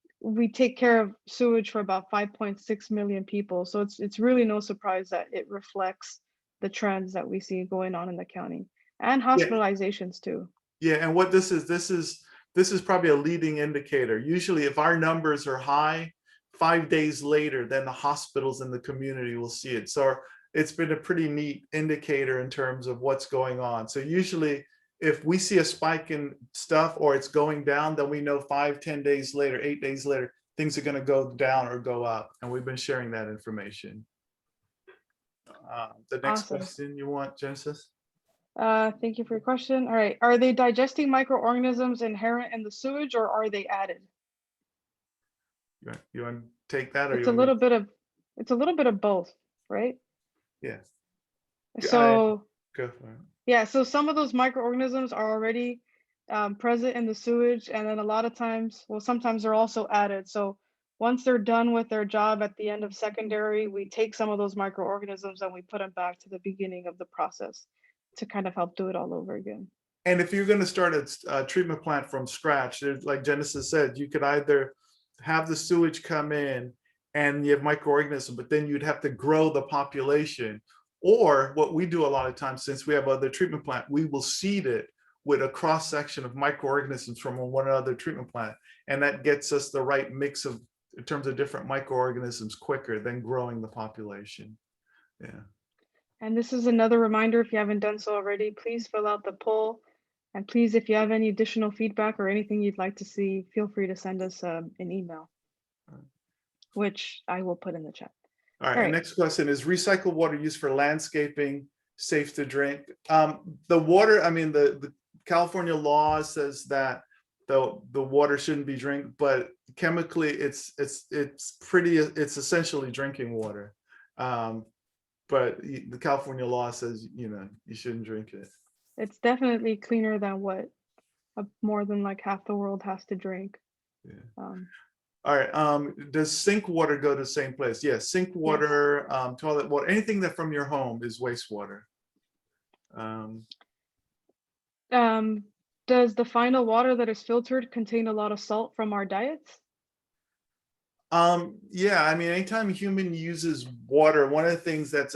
take care of sewage for about 5.6 million people, so it's really no surprise that it reflects the trends that we see going on in the county and Yeah, hospitalizations too. yeah. And what this is probably a leading indicator. Usually, if our numbers are high, 5 days later, then the hospitals in the community will see it. So it's been a pretty neat indicator in terms of what's going on. So usually, if we see a spike in stuff or it's going down, then we know 5, 10 days later, 8 days later, things are going to go down or go up. And we've been sharing that information. The next Awesome. question you want, Genesis? Thank you for your question. All right, are they digesting microorganisms inherent in the sewage or are they added? You want to take that, or It's you a want me? little bit of it's a little bit of both, right? Yeah, I So go for it. yeah, so some of those microorganisms are already present in the sewage, and then a lot of times, well, sometimes they're also added. So once they're done with their job at the end of secondary, we take some of those microorganisms and we put them back to the beginning of the process to kind of help do it all over again. And if you're going to start a treatment plant from scratch, like Genesis said, you could either have the sewage come in and you have microorganisms, but then you'd have to grow the population. Or what we do a lot of times, since we have other treatment plant, we will seed it with a cross section of microorganisms from one other treatment plant. And that gets us the right mix of, in terms of different microorganisms, quicker than growing the population. Yeah. And this is another reminder, if you haven't done so already, please fill out the poll. And please, if you have any additional feedback or anything you'd like to see, feel free to send us an email, which I will put in the chat. All right, All and right. next question is recycled water used for landscaping, safe to drink? The water, I mean, the California law says that the water shouldn't be drink, but chemically it's essentially drinking water. But the California law says, you shouldn't drink it. It's definitely cleaner than what more than like half the world has to drink. Yeah. Um, All right. Does sink water go to the same place? Yes. Sink yes. water, toilet water, anything that from your home is wastewater. Does the final water that is filtered contain a lot of salt from our diets? Yeah, I mean, anytime a human uses water, one of the things that's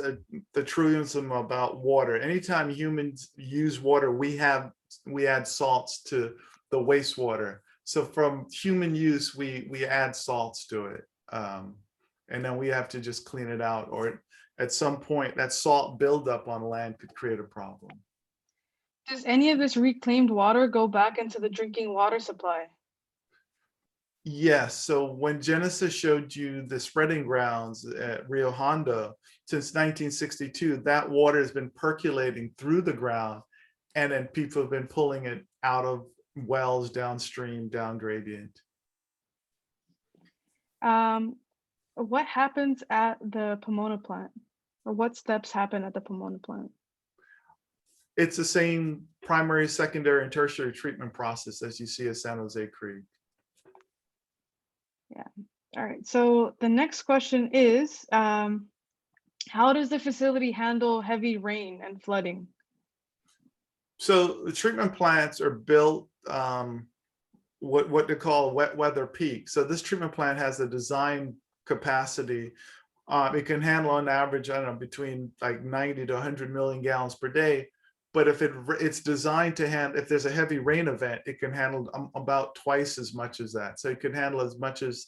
the truism about water, anytime humans use water, we add salts to the wastewater. So from human use, we add salts to it. And then we have to just clean it out, or at some point that salt buildup on land could create a problem. Does any of this reclaimed water go back into the drinking water supply? Yes, so when Genesis showed you the spreading grounds at Rio Hondo, since 1962, that water has been percolating through the ground, and then people have been pulling it out of wells downstream, down gradient. What happens at the Pomona plant? Or what steps happen at the Pomona plant? It's the same primary, secondary, and tertiary treatment process as you see at San Jose Creek. All right, so the next question is, how does the facility handle heavy rain and flooding? So the treatment plants are built what they call wet weather peak. So this treatment plant has a design capacity. It can handle on average, I don't know, between like 90 to 100 million gallons per day. But if it's designed to handle, if there's a heavy rain event, it can handle about twice as much as that. So it can handle as much as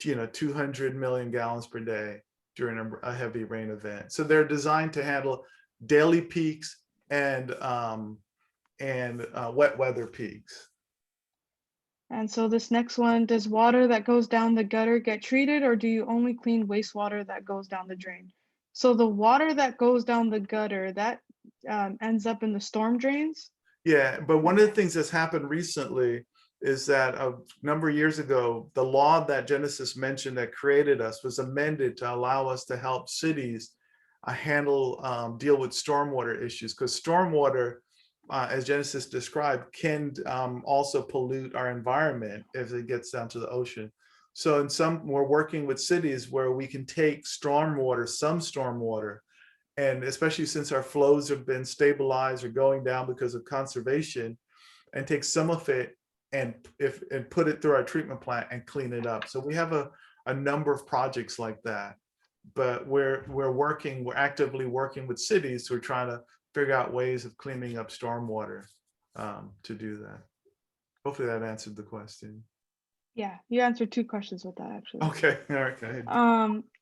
200 million gallons per day during a heavy rain event. So they're designed to handle daily peaks and wet weather peaks. And so this next one, does water that goes down the gutter get treated, or do you only clean wastewater that goes down the drain? So the water that goes down the gutter, that ends up in the storm drains? Yeah, but one of the things that's happened recently is that a number of years ago, the law that Genesis mentioned that created us was amended to allow us to help cities deal with stormwater issues, because stormwater, as Genesis described, can also pollute our environment if it gets down to the ocean. So we're working with cities where we can take stormwater, some stormwater, and especially since our flows have been stabilized or going down because of conservation, and take some of it and put it through our treatment plant and clean it up. So we have a number of projects like that, but we're actively working with cities who are trying to figure out ways of cleaning up stormwater to do that. Hopefully that answered the question. Yeah, you answered 2 questions with that, actually. Okay, all right, go ahead.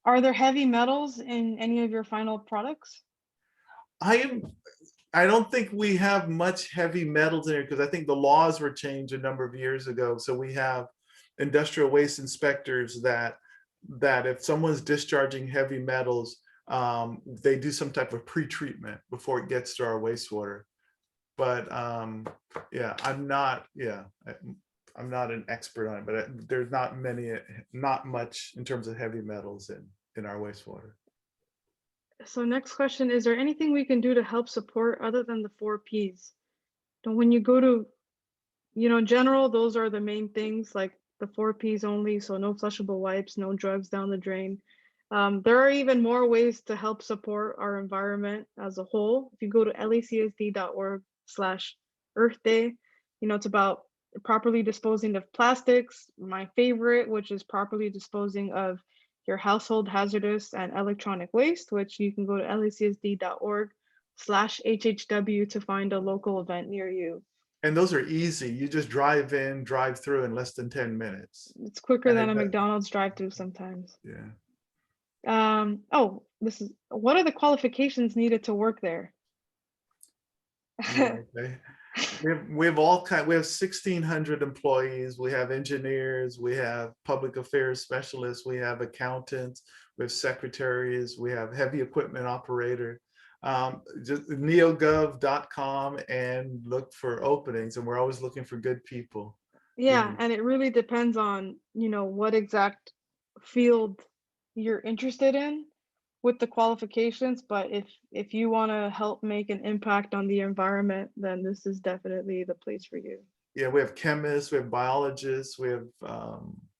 Are there heavy metals in any of your final products? I don't think we have much heavy metals in here, because I think the laws were changed a number of years ago. So we have industrial waste inspectors that if someone's discharging heavy metals, they do some type of pre-treatment before it gets to our wastewater. But yeah, I'm not an expert on it, but there's not much in terms of heavy metals in our wastewater. So next question, is there anything we can do to help support other than the 4 Ps? And when you go to, general, those are the main things, like the 4 Ps only. So no flushable wipes, no drugs down the drain. There are even more ways to help support our environment as a whole. If you go to lacsd.org/Earth Day, it's about properly disposing of plastics. My favorite, which is properly disposing of your household hazardous and electronic waste, which you can go to lacsd.org/HHW to find a local event near you. And those are easy. You just drive through in less than 10 minutes. It's quicker than a McDonald's drive-through sometimes. Yeah. Oh, what are the qualifications needed to work there? Yeah, okay. We have 1,600 employees. We have engineers, we have public affairs specialists, we have accountants, we have secretaries, we have heavy equipment operator. Just neogov.com and look for openings, and we're always looking for good people. Yeah, and it really depends on, what exact field you're interested in with the qualifications, but if you want to help make an impact on the environment, then this is definitely the place for you. Yeah, we have chemists, we have biologists, we have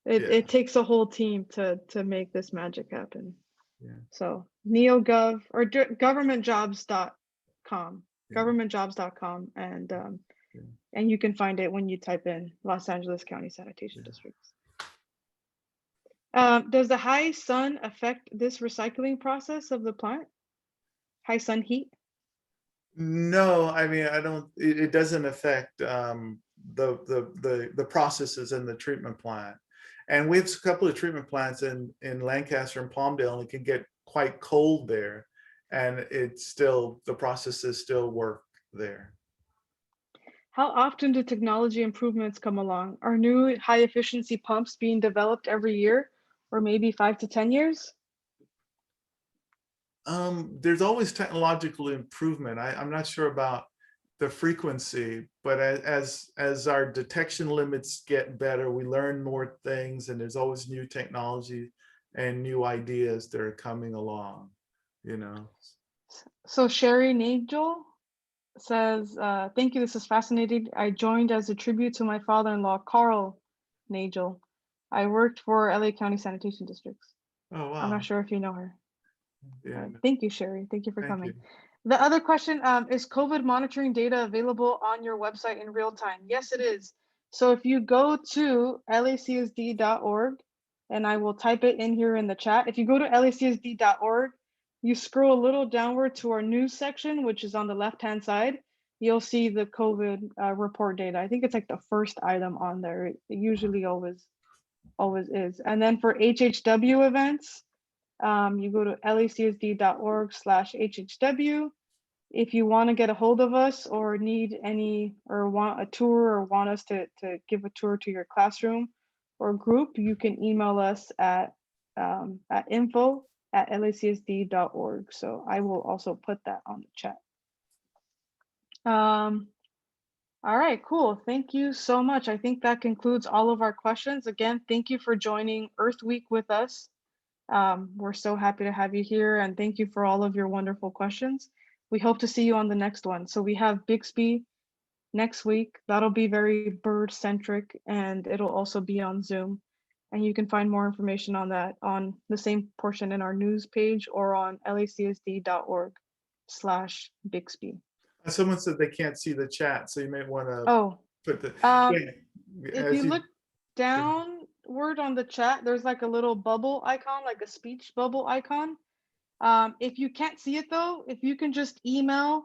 it takes a whole team to make this magic happen. Yeah. So neogov or governmentjobs.com, governmentjobs.com, and you can find it when you type in Los Angeles County Sanitation Districts. Does the high sun affect this recycling process of the plant? High sun heat? No, I mean, it doesn't affect the processes in the treatment plant. And we have a couple of treatment plants in Lancaster and Palmdale, and it can get quite cold there, and the processes still work there. How often do technology improvements come along? Are new high efficiency pumps being developed every year or maybe 5 to 10 years? There's always technological improvement. I'm not sure about the frequency, but as our detection limits get better, we learn more things, and there's always new technology and new ideas that are coming along, you know. So Sherry Nagel says, thank you, this is fascinating. I joined as a tribute to my father-in-law, Carl Nagel. I worked for LA County Sanitation Districts. Oh, I'm not wow. sure if you know her. Yeah, Thank you, Sherry. Thank you for thank coming. you. The other question, is COVID monitoring data available on your website in real time? Yes, it is. So if you go to lacsd.org, and I will type it in here in the chat. If you go to lacsd.org, you scroll a little downward to our news section, which is on the left-hand side, you'll see the COVID report data. I think it's like the first item on there. It usually always is. And then for HHW events, you go to lacsd.org/HHW. If you want to get a hold of us or need any or want a tour or want us to give a tour to your classroom or group, you can email us at info@lacsd.org. So I will also put that on the chat. All right, cool. Thank you so much. I think that concludes all of our questions. Again, thank you for joining Earth Week with us. We're so happy to have you here, and thank you for all of your wonderful questions. We hope to see you on the next one. So we have Bixby next week. That'll be very bird centric, and it'll also be on Zoom. And you can find more information on that on the same portion in our news page or on lacsd.org/Bixby. Someone said they can't see the chat, so you may want to Oh, put the, yeah, if as you you, look downward on the chat, there's like a little bubble icon, like a speech bubble icon. If you can't see it though, if you can just email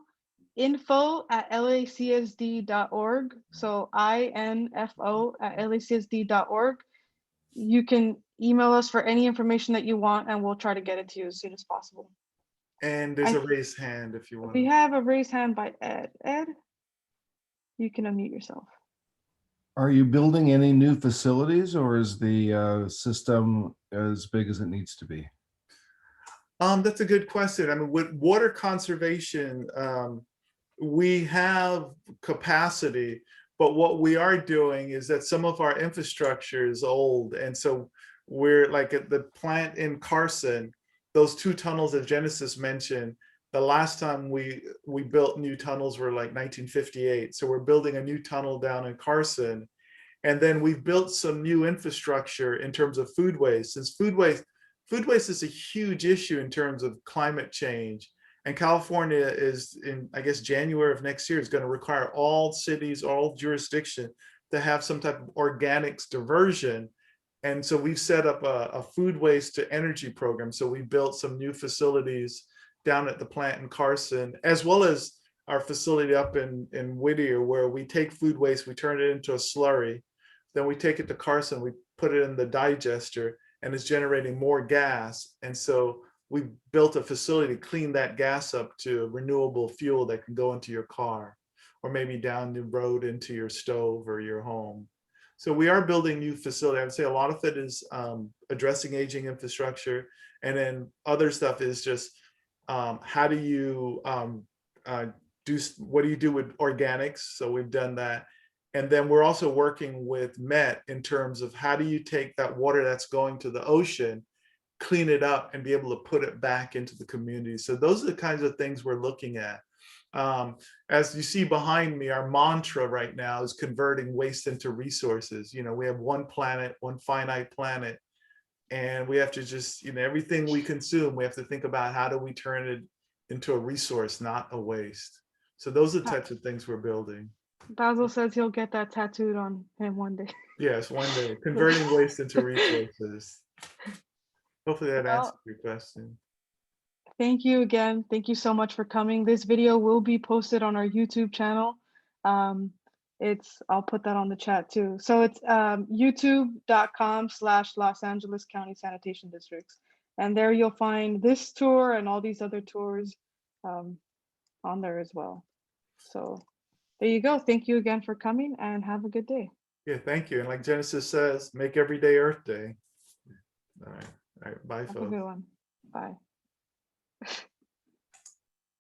info@lacsd.org, so info@lacsd.org, you can email us for any information that you want, and we'll try to get it to you as soon as possible. and there's a raised hand if you want. We have a raised hand by Ed. Ed, you can unmute yourself. Are you building any new facilities, or is the system as big as it needs to be? That's a good question. I mean, with water conservation, we have capacity, but what we are doing is that some of our infrastructure is old. And so we're like at the plant in Carson, those two tunnels that Genesis mentioned, the last time we built new tunnels were like 1958. So we're building a new tunnel down in Carson. And then we've built some new infrastructure in terms of food waste. Since food waste is a huge issue in terms of climate change. And California is in, I guess, January of next year is going to require all cities, all jurisdiction to have some type of organics diversion. And so we've set up a food waste to energy program. So we built some new facilities down at the plant in Carson, as well as our facility up in Whittier, where we take food waste, we turn it into a slurry. Then we take it to Carson, we put it in the digester, and it's generating more gas. And so we built a facility to clean that gas up to renewable fuel that can go into your car, or maybe down the road into your stove or your home. So we are building new facility. I would say a lot of it is addressing aging infrastructure. And then other stuff is just how do you what do you do with organics? So we've done that. And then we're also working with Met in terms of how do you take that water that's going to the ocean, clean it up, and be able to put it back into the community. So those are the kinds of things we're looking at. As you see behind me, our mantra right now is converting waste into resources. You know, we have one planet, one finite planet, and we have to just, you know, everything we consume, we have to think about how do we turn it into a resource, not a waste. So those are the types of things we're building. Basil says he'll get that tattooed on him one day. Yes, one day, converting waste into resources. Hopefully that Well, answers your question. thank you again. Thank you so much for coming. This video will be posted on our YouTube channel. I'll put that on the chat too. So it's youtube.com/Los Angeles County Sanitation Districts. And there you'll find this tour and all these other tours on there as well. So there you go. Thank you again for coming and have a good day. Yeah, thank you. And like Genesis says, make every day Earth Day. All right. All right. Bye, Have a folks. good one. Bye.